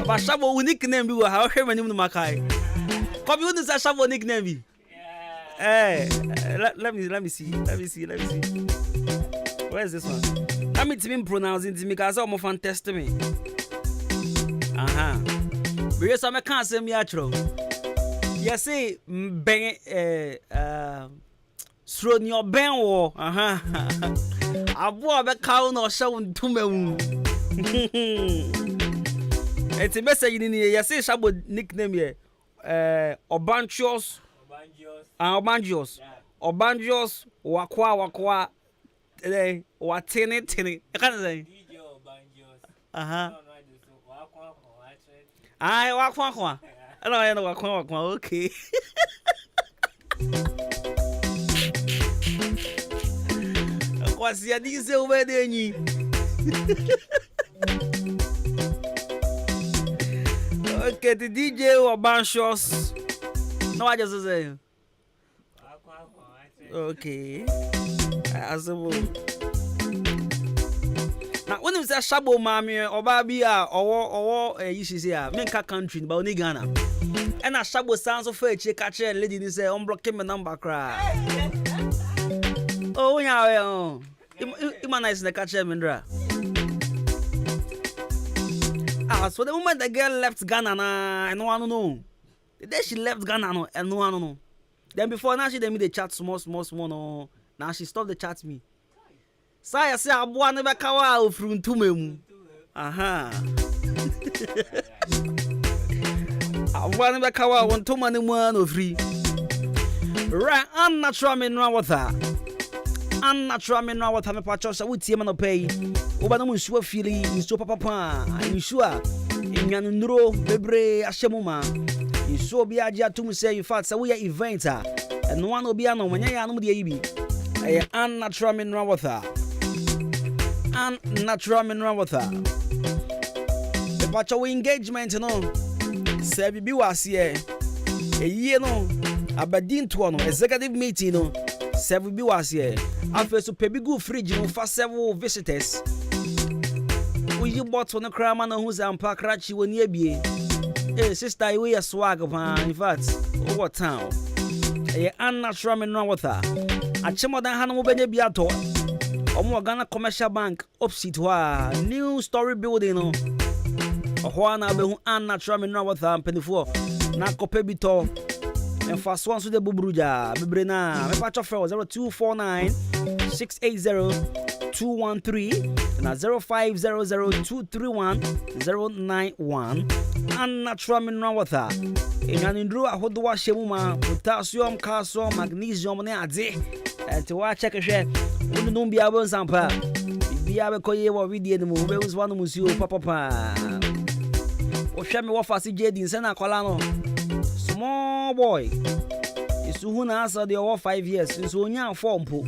But Shabo will nickname you. How hear my name to Makai? Come you say Shabo nickname me. Hey, let me see. Where is this one? Let me to pronounce it to me because I'm fan test me. Because I can't say me actual. You see, ben throw your ben war. Abo be cow no show to me. It's a message in here. You see, Shabo nickname here. Obanchios. Obanjios, wakwa, watini. I can't say. I wakwa. I don't know wakwa. Okay. What's your diesel wedding? Okay, the DJ Obanchios. No, I just say. Okay. Now, when you say Shabo Mami or Babia or you should say, Menka country, but only Ghana. And a Shabo sounds of a check catcher and lady say, unblocking my number cry. Oh, yeah, Imanize the catcher, Mendra. So the moment the girl left Ghana, and no one know. The day she left Ghana, and no one know. Then before now she made the chat small no. Now she stopped the chat me. So I say Abuwa never kawa from Tumemu. Abuwa never kawa want to money one or free. Right, unnatural mineral water. Unnatural mineral water me purchase with him no pay. Oba no nsuo fili, nsuo papa, nsuo a enyanundro bebre ahyemuma. So be aja to say in fact, so we are event and one will be an when I am the AB. Unnatural mineral water. Unnatural mineral water. The patcho engagement, you know. Say be was here. A year no. Aberdeen to no executive meeting no. Say be was here. After so pay good fridge no for several visitors. You bought on the cram and who's and pack ratchy when you be. Hey, sister, you wear swag upon in fact, over town. A unnatural mineral water. A chemo than Hannah Benebiato. Ghana Commercial Bank, opposite wa new story building. Juana be unnatural mineral water and penny for Nakopebito. And fast ones with the Bubruja, Bibrina, my patch of 0249 680 213 and 0500-231-091 unnatural mineral water. In an indru ahodoa shemuma, potassium, calcium, magnesium ne ade. To watch check a share. We don't be able sampa. Be able to ye what we did mu. We was one musio papa. O share me what fast JD in Sena Colano. Small boy. Is who answer the over 5 years. Is only form po.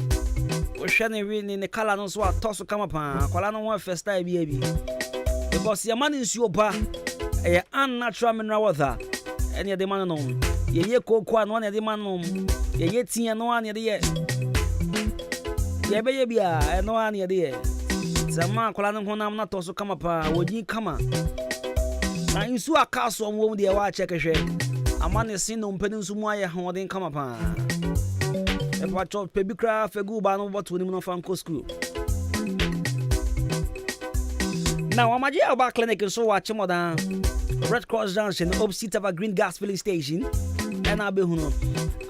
O share in the color no so toss come upon. Colano one first time baby. Because your man is your pa. A unnatural mineral water. Any of the man no. Ye cocoa and one of the man no. Ye tea and one of the year. Ye baby and no one of the year. Sama Colano Honam not also come upon. Would you come on? Now you saw a castle on whom they are check a share. A man is seen on Peninsula holding come upon. A patch of Pebicraft, a good ban over to the Monofanco school. Now, I'm a jail back clinic and so watch more than Red Cross Junction, opposite of a green gas filling station. And I'll be who.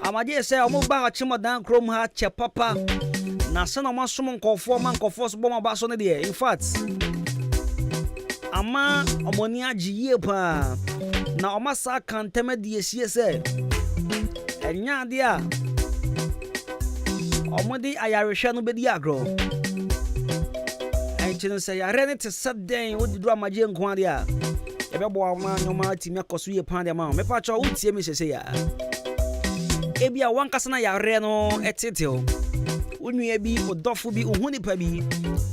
I'm a jail say, I'll move back a down Chrome hat, check papa. Now, send a man summon call 4 man call force bomber bass on the day. In fact, Ama Omonia Giepa. Now, Massa can't tell me the CSA. And ya, dear. Omodi Ayarishano Bediagro. And you say, I ran it to Saturday with the drama Jane Quadia. Every boy, man, no matter me, cause we upon the mount. Me patch out, see me say, Ebia one casana ya reno et titil. Unu be or dofu be uhuni pabi,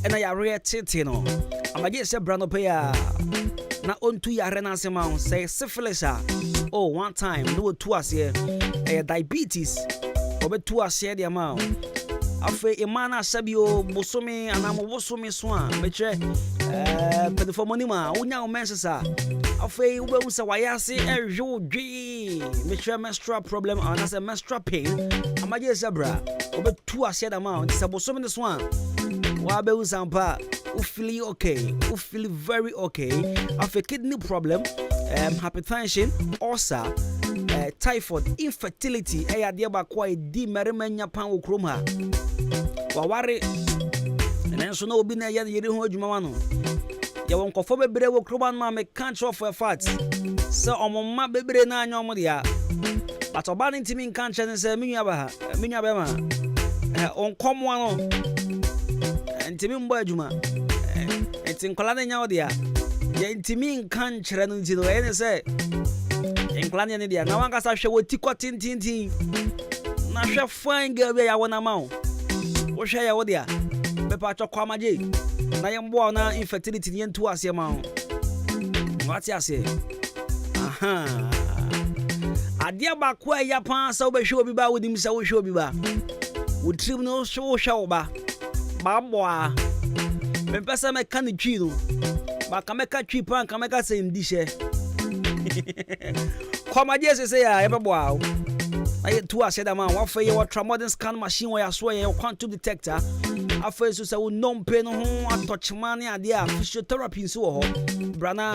and I are titino. I'm just a brand of pair. Not on 2 ya rena semon, say syphilis. Oh, one time, no 2 us here, a diabetes. Over 2 us here the amount. Afe Imana Sabio, Bosome, and I'm Bosome Swan, Metre, but for money, Unya Mensasa. Afe Usa Wayasi, Erjo G, Metre menstrual problem, and as a menstrual pain. I'm a zebra, over 2 us here amount, Sabosome the Swan. Wabe Uzampa, who feel okay, who feel very okay. Afe kidney problem, hypertension, ulcer. Typhoid, infertility, dear quite di merimenya pan ukroma. Wawari, and then so no be na yedi hojumano. Ya won kofo bebre wo kroban ma me can't for fat. So omoma bebre na anyomodia. But obani ntimi kan chen se minya ba ma. On kom wano. Ntimi mbo adwuma. Ntin kola na nya odia. Ya ntimi kan chere no ntino ene se Inclania Nidia, now one cast show with Ticotin Tintin. Nasha fine girl, I want a mount. What shall I order? Pepacho Quamaji. I am born now infertility into us, your mount. What's ya say? Aha. A dear back where your pants over show be back with him, so show be back. Would trim no show ba. Bamboa. Pempesa me candy chill. But can make a cheap and can make a same dish. Come on, yes, say, I ever wow. I had 2 said, man, what for your modern scan machine where I swear your quantum detector. I first say, no pain, I touch money, idea, physiotherapy, so Brana,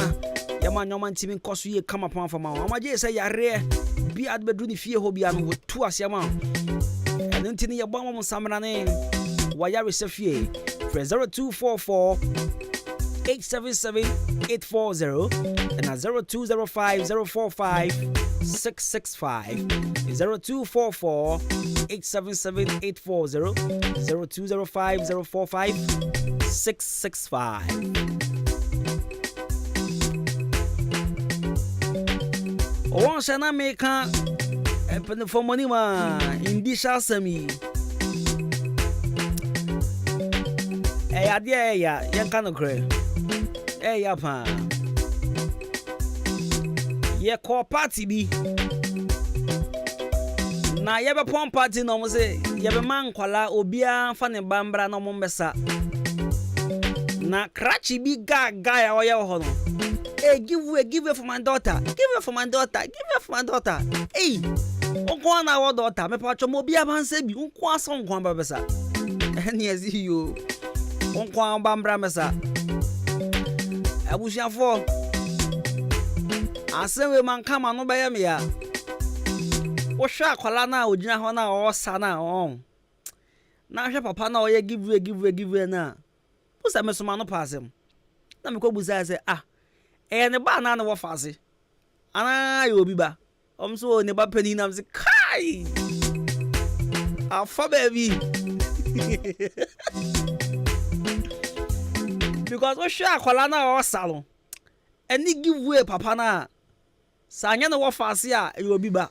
your man, no man, team cost you come upon for my. I'm just say, I rare be at bedroom fear hobby and with 2 as your man. And then your bomb on some name. Why are we so fear? 0244 877-840 and 0205-045-665 0244-877-840 0205-045-665. Once I make a for money in this asami. Ade ya yanka no kre. Ya pa. Ye call party bi. Na ye be pon party no mo say ye be man kwala obia fa ne bambra no mo mbesa. Na krachi bi ga ya oye ho no. Hey, give way for my daughter. Give way for my daughter. Give way for my daughter. Hey, unko na wa daughter. Me pa cho mo bia ban se bi unko aso unko ba besa. Eni ezi yo. Unko an bambra mesa. Abusiafo. Asenwe man kama no be ya me ya. Wo hwa akwala na ogina ho na o sa na on. Na hwe papa na o ye give way na. Wo sa me so ma no pasem. Na me ko buza say ne ba na na wo fase. Ana yo bi ba. So ne ba pani na say kai. Afa baby. Because wo hwa akwala na o salon. Any give way papa na. Sa anya na wo fase a yo bi ba.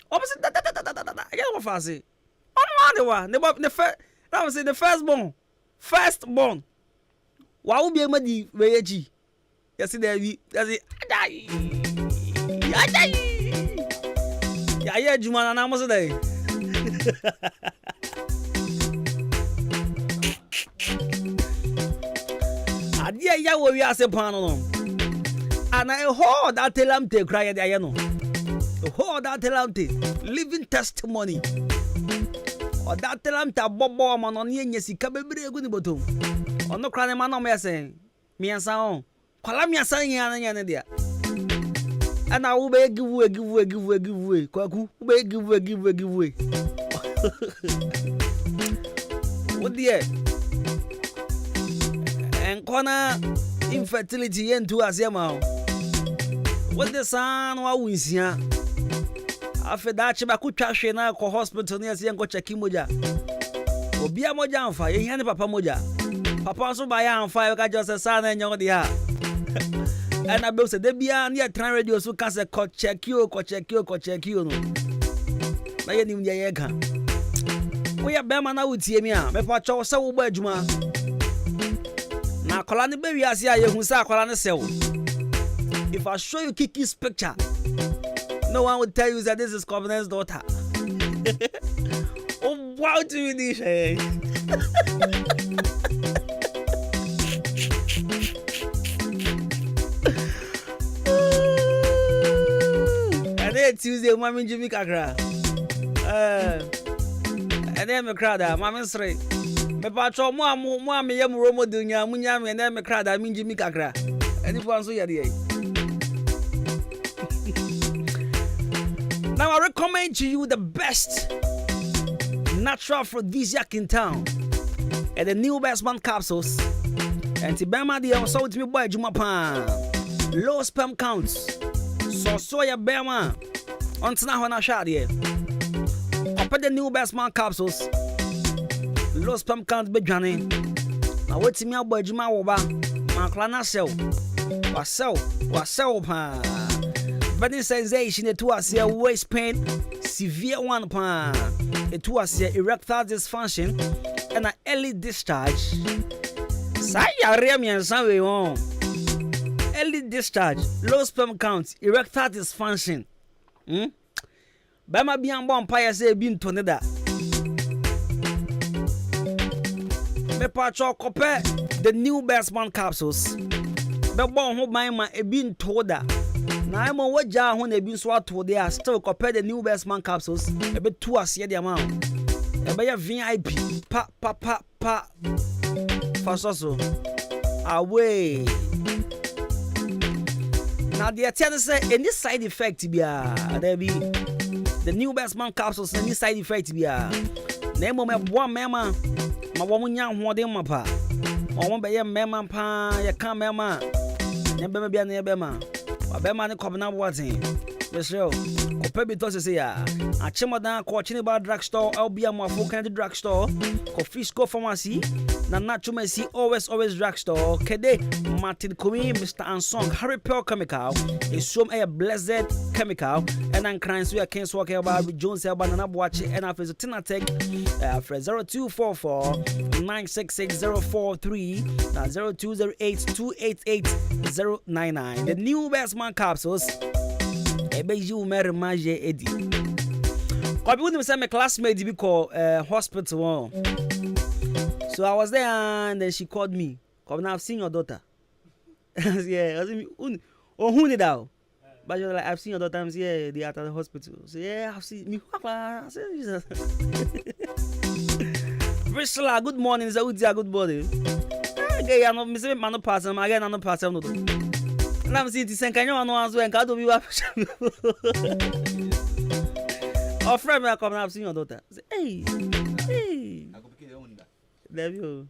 Opposite anya wo fase. On wa ne ba ne first. That was the firstborn. Wa wo bi ma di we eji. Yes, there we. That's it. Yeah, Jumana na mo say. Adia ya wo wi ase pan no. Ana e ho that telamte cry there no. Ho that telamte living testimony. O that telamte bobo ma no ne nya sika bebre egu ni botom. Ono kra ne ma no me say. Miensa on. Kwala miensa nya ne dia. Ana wo be give way. Kwaku wo be give way. What there? And corner infertility into asema. What the son wa winsia? After that chiba ku twahwe na ko hospital ne ase enko check moja. Obia moja amfa, ye hia ne papa moja. Papa so ba ya amfa ka just say na enyo de ha. And I be say de bia na tran radio so ka say ko check you no. Na ye nim ye ka. We ya be ma na wutie mi a, me pa cho se wo ba adwuma. Na kola ne be wi ase a ye hu say kola ne se wo. If I show you Kiki's picture, no one would tell you that this is Covenant's daughter. Oh, wow, do you need it? And then Tuesday, Mammy Jimmy Kakra. And then me crowd, Mammy Straight. Me patro, Mammy Yam Romo Dunya, Munyam, and then me crowd, I mean Jimmy Kakra. And if one so yadi. Now I recommend to you the best natural aphrodisiac in town and the new best man capsules. And Tibema the also with me boy Jumapa. Low sperm counts. So soya bema on Tana shot here. Open the new best man capsules. Low sperm counts be Johnny. Now what's me boy Juma Woba? Maclana sell. Was sell pa. Burning sensation, it was a waist pain, severe one pan. It was a erectile dysfunction and an early discharge. Saya Remian Sanway on early discharge, low sperm count, erectile dysfunction. Bama be on Paya say being toneda. Me patcho compare the new best man capsules. The bon who my man a being told that. Now I'm on what jar when they been swat to they are still compare the new best man capsules a bit to us the amount. A buy a VIP pa fast also away. Now the attendant say any side effect be there be the new best man capsules any side effect be name of my one mama my woman young one dem pa my one be mama pa ya can mama never be a neighbor. Abema ne kobna watin Michelle, Kopebi to say ya. Achimada ko Chiniba drugstore, LBM Wafo Kennedy drugstore, ko Fisco pharmacy, na Nacho Messi always drugstore, Kede Martin Kumi, Mr. Ansong, Harry Pearl Chemical, is some a blessed chemical, and then crimes we are Kings Walker about Jones Banana Watch and after the Tinatech, 0244 966043, 0208 288 099. The new best man capsules. You marry my Eddie. I wouldn't say my classmate be called hospital. So I was there and then she called me. Come now, I've seen your daughter. Yeah, I was oh who did that? But you're like, I've seen your daughter. Yeah, they are at the hospital. So yeah, I've seen me. I said, Jesus. Priscilla, good morning. Zaudia, good morning. Okay, I'm not missing my pass. I'm again on the pass. And I'm seeing this and can you answer and can't be up? Our friend will come and I've seen your daughter. Say, hey. There you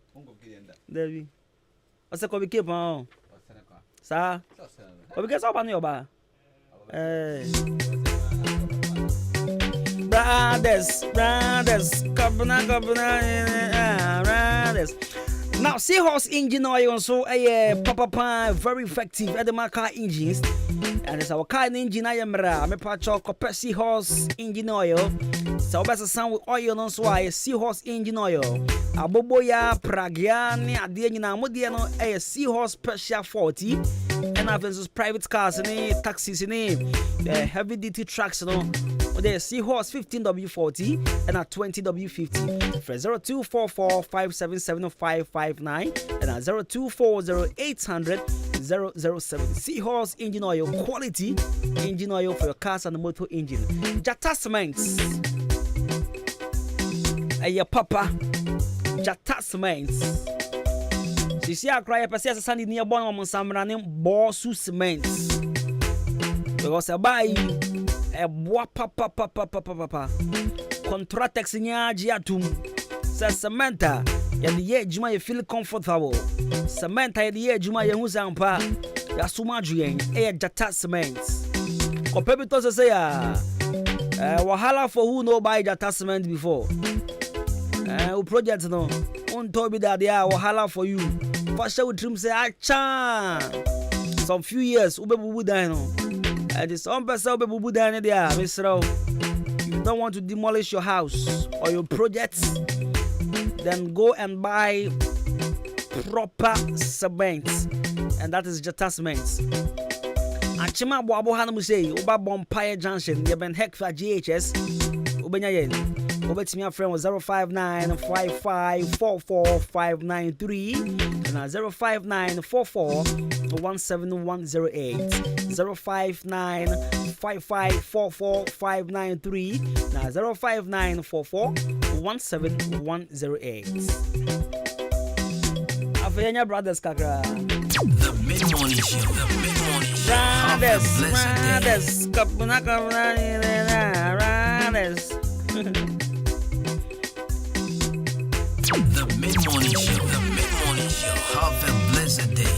what's a copy keep on? Sir? What because up on your bar? Brothers, brothers. Now, Seahorse engine oil so papa very effective at the car engines. And it's our car engine I am me patch copper Seahorse engine oil. So best sound with oil on so I Seahorse engine oil. Aboboya Pragiani at the engine Modiano a Seahorse Persia 40. And I've private cars and taxis in heavy duty trucks the Seahorse 15W40 and a 20W50 for 0244 577 559 and a 0240 800 007. Seahorse engine oil, quality engine oil for your cars and the motor engine. Jata Cements. Your papa. Jata Cements. You see, I cry a person standing near one of some running Bossu Cements. Because I buy a bois papa contractex nya jiatum sa cementa ya the year juma you feel comfortable cementa ya the year juma you uzampa ya sumajuyen Jata Cements kopebito say wahala for who no buy Jata Cement before who project no on told me that they are wahala for you first show trim say acha some few years ubebubu dino. And it's on person be bubu down there, Mr. You don't want to demolish your house or your projects, then go and buy proper cement, and that is Jata Cements. And Chima Boabo Hanamu say, Uba Bompire Junction, Yeben Hekfa GHS, Ubenyayen. Over to me, a friend was 059 5544 593 and 059 44 17108. 059 5544 593 now 059 44 17108. Afenya brothers kakra. The mid-morning show. Brothers, kapuna brothers. The mid-morning show. Have a blessed day.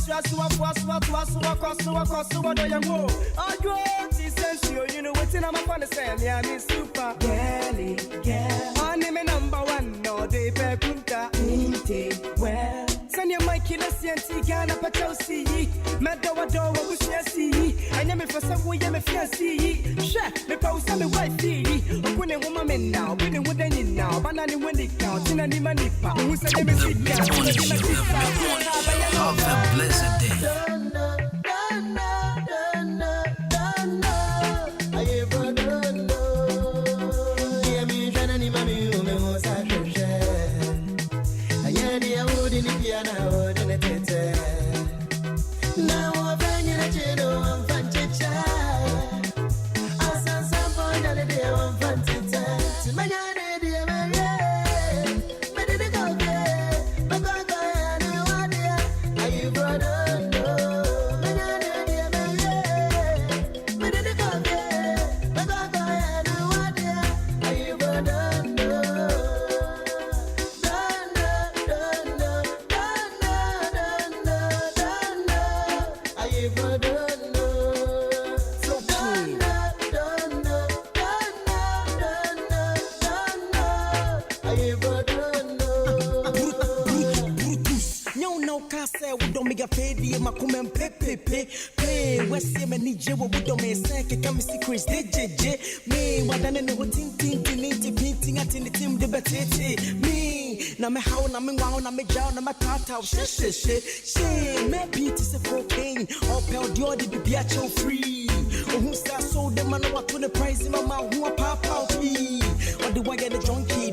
That's You know what's in my phone say me I'm super girly girl. On me number one no day pe punta well. Send your mic in a CNT Ghana pa Chelsea. Medo wa do wa bushesi. Anya me for some way me fiancé. Sha me pa usa me wifey. Okune woman me now, been with any now. Banana when they count in any money pa. Who say me sit down? Have a blessed day. She me beat is a cocaine. All pale dio the biacho free. Who start sold them man what to the price in my mouth who a pop out please. Or the wagon the donkey,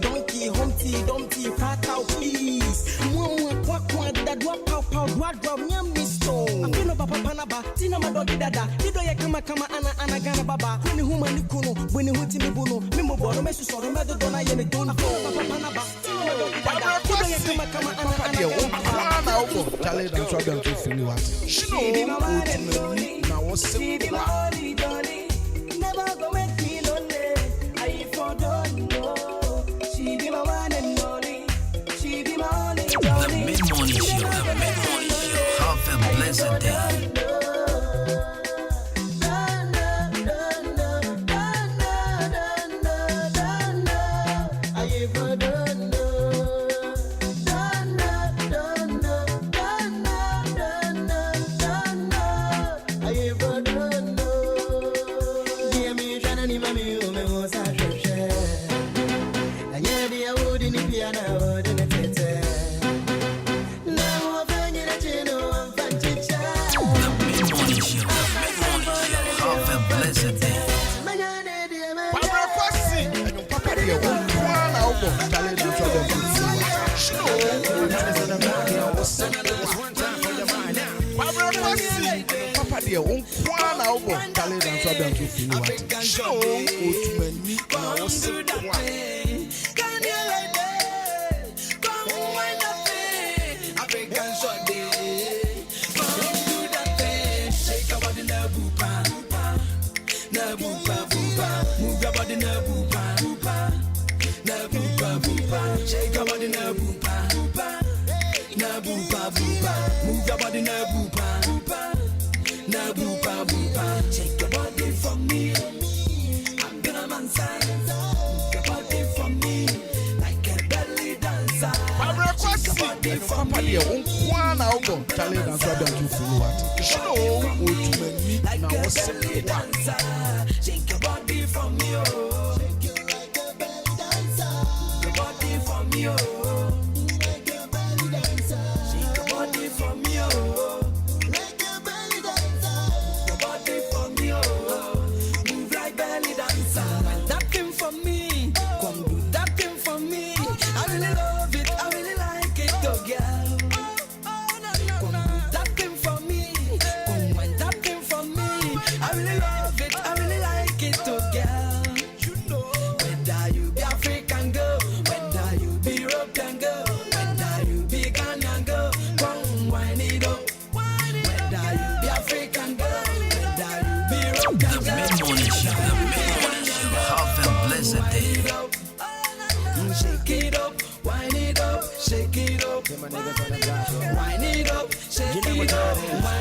humpty, dumpty, fat out please. Mwa kwa that do pow drop nyam misto. I feel no papa panaba, tina my doggy dada. Dido ya kama ana gana baba. Kuni huma ni kuno, bweni huti mi buno. Mimo bono mesu soro medo dona yene don. I feel no papa panaba, tina my doggy dada. Dido ya kama ana gana baba. Charlie, that's what I'm feeling. Now what's never go make me lonely. I for don't know. She be my one and only. She be my only. The mid-morning show. Have a blessed day. Papa dear, one kwana obo. Charlie, that's what I'm feeling. Show to me now. What's the move your body na boopa, na boopa, shake your body na boopa, na boopa, move your body na boopa, na boopa, shake your body for me. I'm gonna man side, move your body for me like a belly dancer. Shake your body for me. Charlie, that's what I'm feeling. Show like a belly dancer. Shake your body for me, oh. Shake you like a belly dancer. Your body for me, oh. Like a belly dancer. Shake your body for me, oh. Like a belly dancer. Your body for me, oh. Move like belly dancer. That thing for me. Come do that thing for me. I really love it. I really like it, oh girl. Come do that thing for me. Come wind that thing for me. I really love it. I really like it, oh girl. You know, whether you be African girl, whether you be European girl, whether you be Ghanaian girl, come wind it up. Whether you be African girl, whether you be European girl. The mid-morning show. Have a blessed day. Shake it up, wind it up, shake it up. Wind it up, shake it up, wind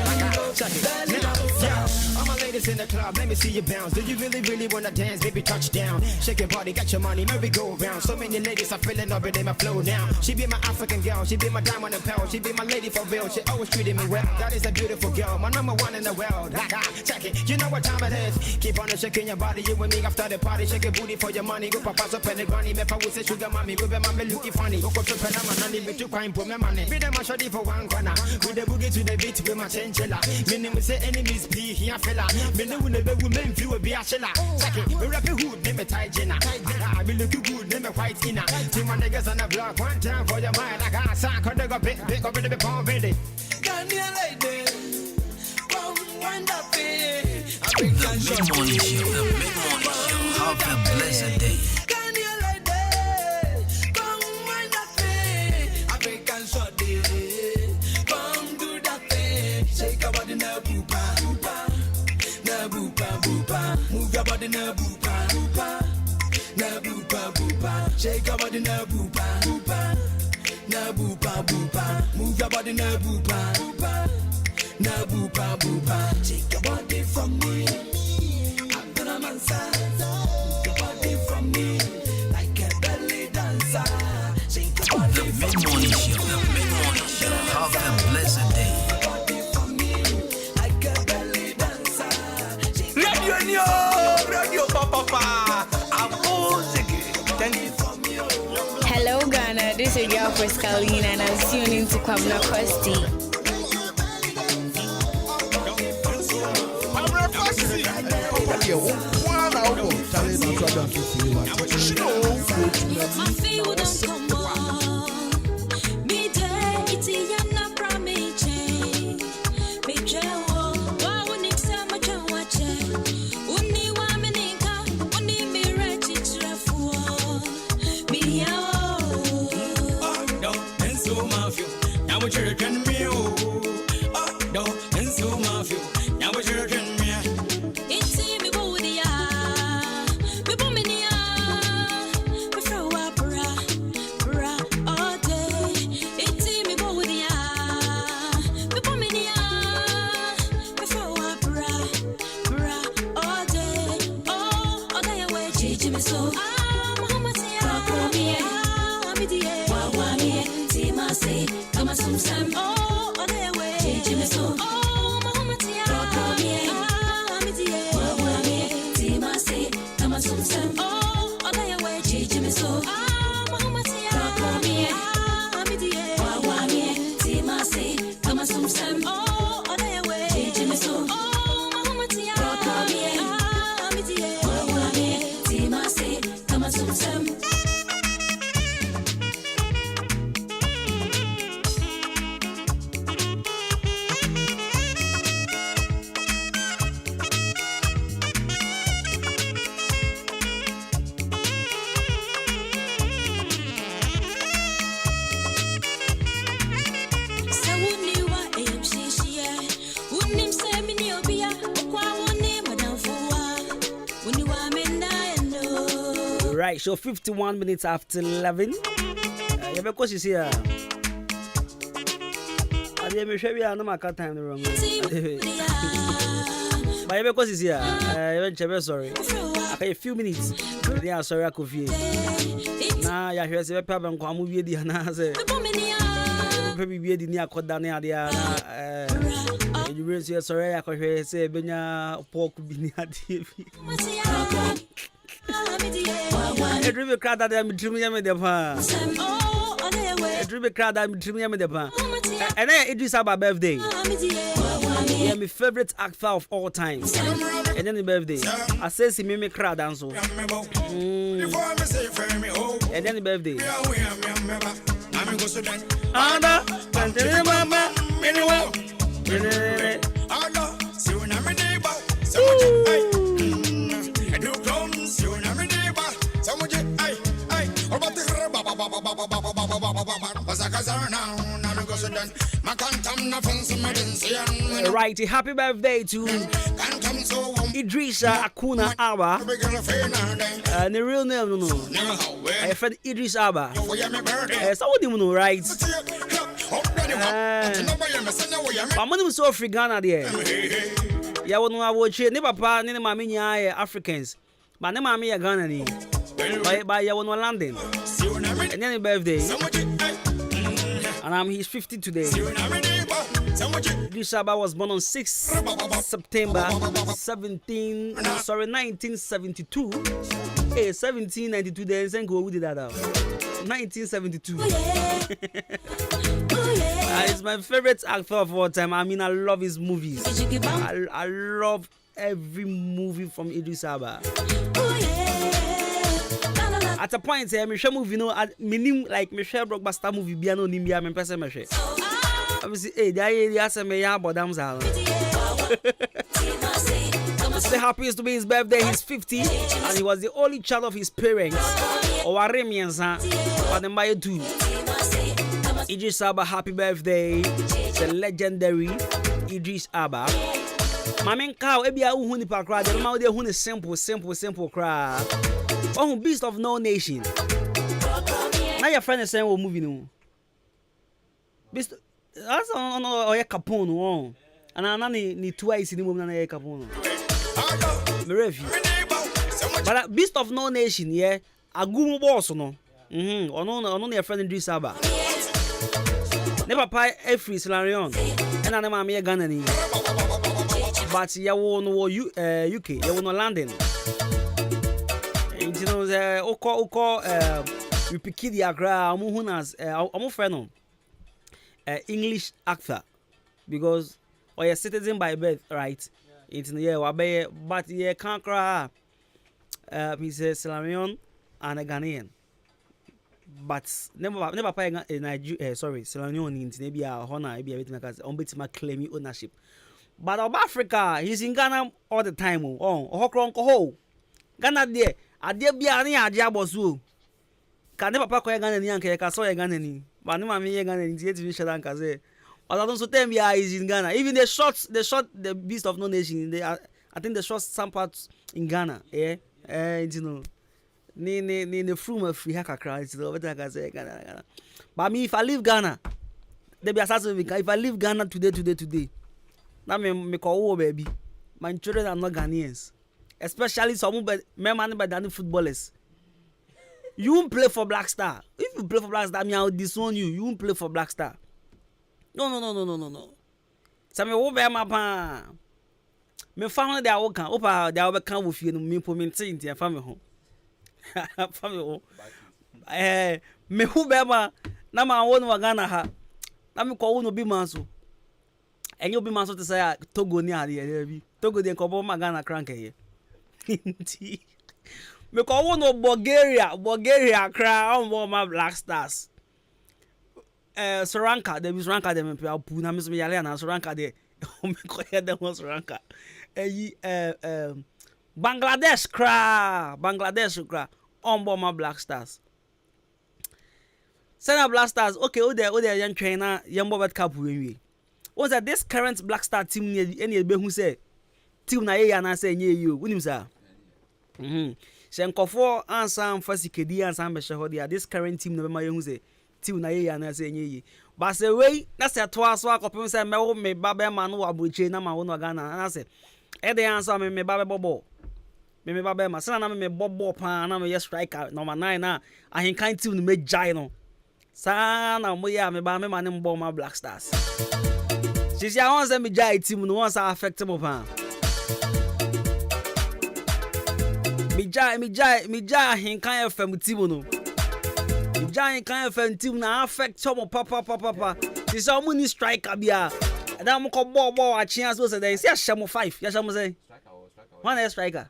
ladies in the club, let me see you bounce. Do you really wanna dance? Baby, touchdown. Shake your body, got your money, merry go round. So many ladies are feeling up in my flow now. She be my African girl, she be my diamond and pearl, she be my lady for real. She always treating me well. That is a beautiful girl, my number one in the world. Check it, you know what time it is. Keep on shaking your body, you and me after the party. Shake your booty for your money. Go papa's up and the granny. Me pa we say sugar mommy, go be mommy looking funny. Go to Panama, nanny, me too crime for my money. Be them a shoddy for one corner. With the boogie to the beat with my chinchilla. Me name say enemies be here fella. Me know when the women feel be a shella. Check it, we rap it hood, name me tie Jenna. I be looking good, name me white inner. See my niggas on the block, one time for your mind. Like I saw, come go big up in the palm ready. Can you lady? Come wind up it. The mid-morning show, have a blessed day. Can you lady? Come wind up it. African shorty. Come do that thing. Shake your body now, boopa, boopa. Na boopa, boopa. Move your body now, boopa, boopa. Na boopa, boopa. Shake your body now, boopa, boopa. Na boopa, boopa. Move your body now, boopa, boopa. Na boopa, boopa. Shake your body from me. I'm gonna mansa. Move your body from me like a belly dancer. Shake your body The mid-morning show, have a blessed day. Radio Papa. Hello, Ghana. This is your girl Frescalina, and I'm tuning to Kwabena Kosti. Right, so 51 minutes after 11. Because she's here. I didn't show you no mark time the wrong. But because she's here, I'm sorry. Okay, a few minutes. They are sorry I could feel. Now you hear say papa nko amu di na say. Papa bi di ni akoda na dia na you really say sorry I could hear say benya pork bi ni ade bi. A dream crowd that I'm dreaming of the pan. A dream crowd that I'm dreaming of the pan. And then it is about birthday. Yeah, my favorite actor of all time. And then the birthday. I say see me crowd dance so. And then the birthday. Anna, mama, anyway. Right, happy birthday to Idrissa Akuna Aba. The real name, no. I friend Idris Aba. So what do you know, right? I'm so free Ghana there. Ya wonu awoche ne papa ne mama nya Africans. But ne mama ya Ghana ni. By ya wonu London. And then birthday. And he's 50 today. Idris Abba was born on 6 September 1972. Hey, 1792 then who did that out? 1972. He's my favorite actor of all time. I mean, I love his movies. I love every movie from Idris Abba. At a point, me share movie, meaning like me share blockbuster movie, be no nimbia, me person me share. Obviously, hey, they ask me ya, but I'm sorry. Say happy is to be his birthday. He's 50, and he was the only child of his parents. Or Aramians, but them by two. Idris Abba, happy birthday! The legendary Idris Abba. Mamen cow, ebia uhuni pa cry. The mouth there huni simple cry. Oh, Beast of No Nation. Now your friend is saying we're moving on. Beast, that's on Oya Capone. And I need twice in the moment Oya Capone. But Beast of No Nation, yeah, a good boss, no. On your friend Idris Abba. Never pie every Silarion. And I'm a mere Ghana. But you won't know UK, you won't know London. You know, Wikipedia gra amuhunas amufreno English actor because or a citizen by birth, right? It's but yeah can't cry. He's a Silarion and a Ghanaian. But never pay Nigeria. Sorry, Silarion in maybe a honor, maybe everything like that. On claim ownership. But of Africa, he's in Ghana all the time. Ghana there. Adia bia ni adia bosu ka ne papa ko Ghana ni anka ka so Ghana ni ba ne mama ye Ghana ni ti TV shadan ka say but so time bia is in Ghana. Even they shot the Beast of No Nation. I think they shot some parts in Ghana. You know ni from free haka cry so better ka say Ghana. But me if I leave Ghana they be assassin if I leave Ghana today na me call baby my children are not Ghanaians. Especially some men by footballers. You won't play for Black Star. If you play for Black Star, I'll disown you. You won't play for Black Star. No. So me wo be ma pa. Me family they will come. Opa they will come with you. Me po me tin tin family ho. Family ho. Me who be ma na ma won wa Ghana ha. Na me ko no bi man so. Enyo bi man so to say Togo ni ade bi. Togo dey ko bo ma Ghana crank here. Me call one Bulgaria cry on my Black Stars. Soranka, there is Soranka them Puna Miss Yaliana, Soranka there. Me call them was Soranka. Bangladesh cry on board my Black Stars. Send Black Stars, okay, there young trainer, young Bobet Cup we. Was that this current Black Star team near any who say team na ye na say nye you wonim sa se nkofo ansan fasikedi ansan be hwe dia this current team na be ma ye hu say team na ye na say nye yi ba say we na say to aso akopem say me wo me ba be ma no abroche na ma wo no Ghana na say e dey ansan me ba be bobo me ba be ma say na me bobo pa na me ye striker number 9 na ahin kan team no me jai no sa na mo ya me ba me ma ne mbo ma Black Stars sisi a won say me jai team no won say affect mo pa mi ja hin kan FM team no mi ja hin kan FM team na affect some papa this how many striker bia da mo ko bo a chance so say dey say shamo 5 ya shamo say one is striker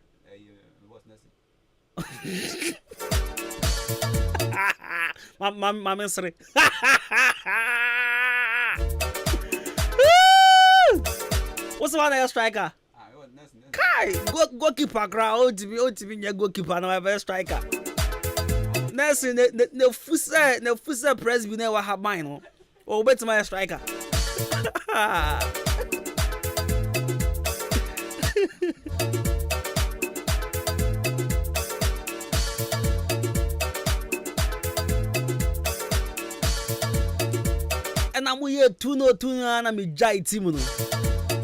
ma sorry what's one is striker Kai, goalkeeper crowd to be your goalkeeper now a striker. Next the fusa press be never have mine or better my striker. And na mo ye 2-0 na me jai team no.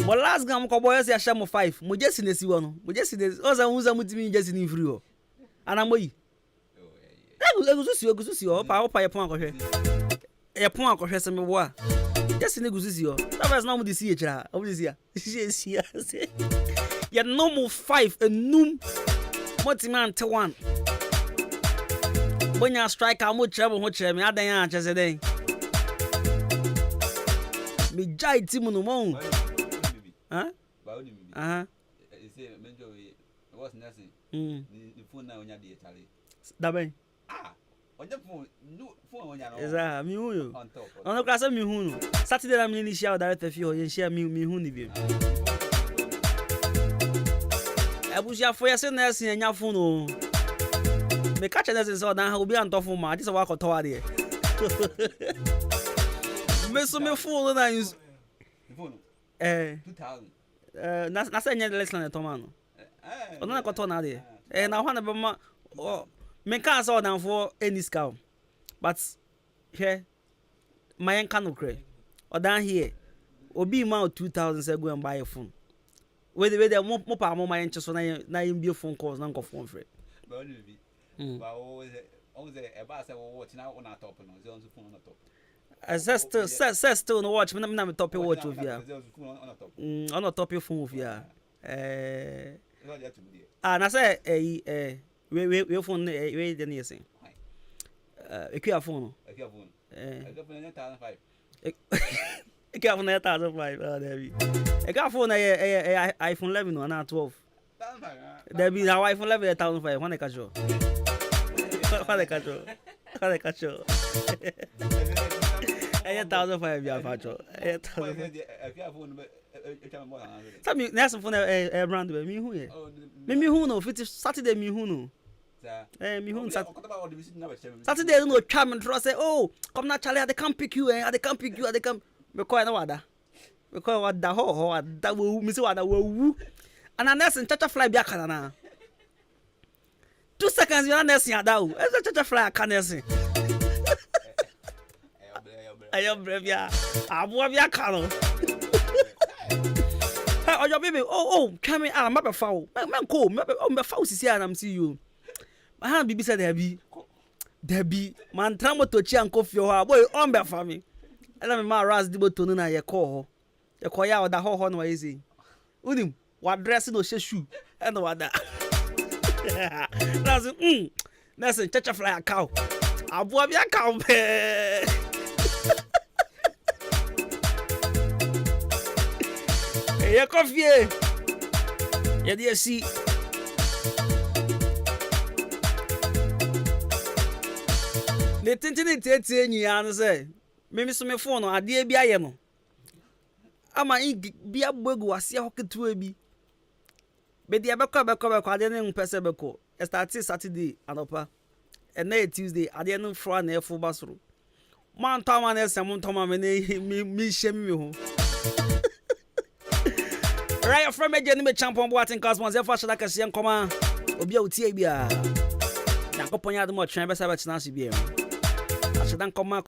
Mo last game ko boys ya share mo 5. Mo just nesi wo no. Mo just nesi. O za unza mo timi just ni free ho. Ana mo yi. Egususi o pa ye pon akohwe. Ye pon akohwe se me wo a. Just ni egususi o. That was now mo disi echira. O disi ya. Ye no mo 5 enum. Mo timi ante 1. Bonya striker mo trouble ho chere me adan a chese den. Me jai team no mo. Huh? Menjo was nursing. The phone now onya dey chale. Da ben. Onya phone onya no. Eza mi hu yo. Ono klasa mi hu no. Saturday na me ni share director fi ho ye share mi hu ni bi. Abuja for yase nursing anya phone no. Me catch nursing so dan ha obi antofo ma, just wa koto ade. Me so me phone na use. Phone. 2000. Na say nya lesson na toma no. Ono na koto na de. Na ho na be ma me can so dan for any scout. But here my enka no kre. O dan here. Obi ma 2000 say go and buy a phone. We the mo pa mo my enche so na him be phone calls na go phone free. But only be. But always e ba say wo watch na on top no. Ze on phone on top. Still no watch me na top watch of ya. On top your phone of ya. Na say we phone we dey near say. Equia phone. Equia phone 1005. Equia phone 1005. There be. Equia phone iPhone 11 no na 12. There be now iPhone 11 1005 when I catch you. When I catch you. 1005 ya facho. 1005. Some next phone brand me hu ye. Me hu no fit Saturday me hu no. Me hu Saturday no twa me tro say oh come na Charlie I can't pick you I can't pick you I can't me call na wada. Me call wada ho wada wo me say wada wo. And next chacha fly bi akana na. 2 seconds you na next ya da o. E chacha fly akana next. Ayo brevia. Abo bia kalo. Hey, your baby. Oh, come in. I'm not a foul. Man, cool. I'm a foul. See, I'm see you. My hand baby said Debbie. Man, tramo to chi and coffee or boy on be for me. And I'm my ras dibo to na ye call. Ye call ya the whole no easy. Unim, what dress no shoe and what that. That's a chacha fly a cow. Abo bia cow. Ye coffee. Ye dey see. Le tintini tete nyi an say. Me so me phone no ade bia ye no. Ama bia bogu ase hoketu abi. Be dia beko ade ne mpese beko. Start Saturday anopa. And na Tuesday ade no fro na efo basoro. Man tama na esem ntoma me me shemi ho. Right from me Jenny champion boating cosmos e fa shada kase nkoma obi a utie bia. Yakopon ya de mo twen be sa be tena se bia. Ashada nkoma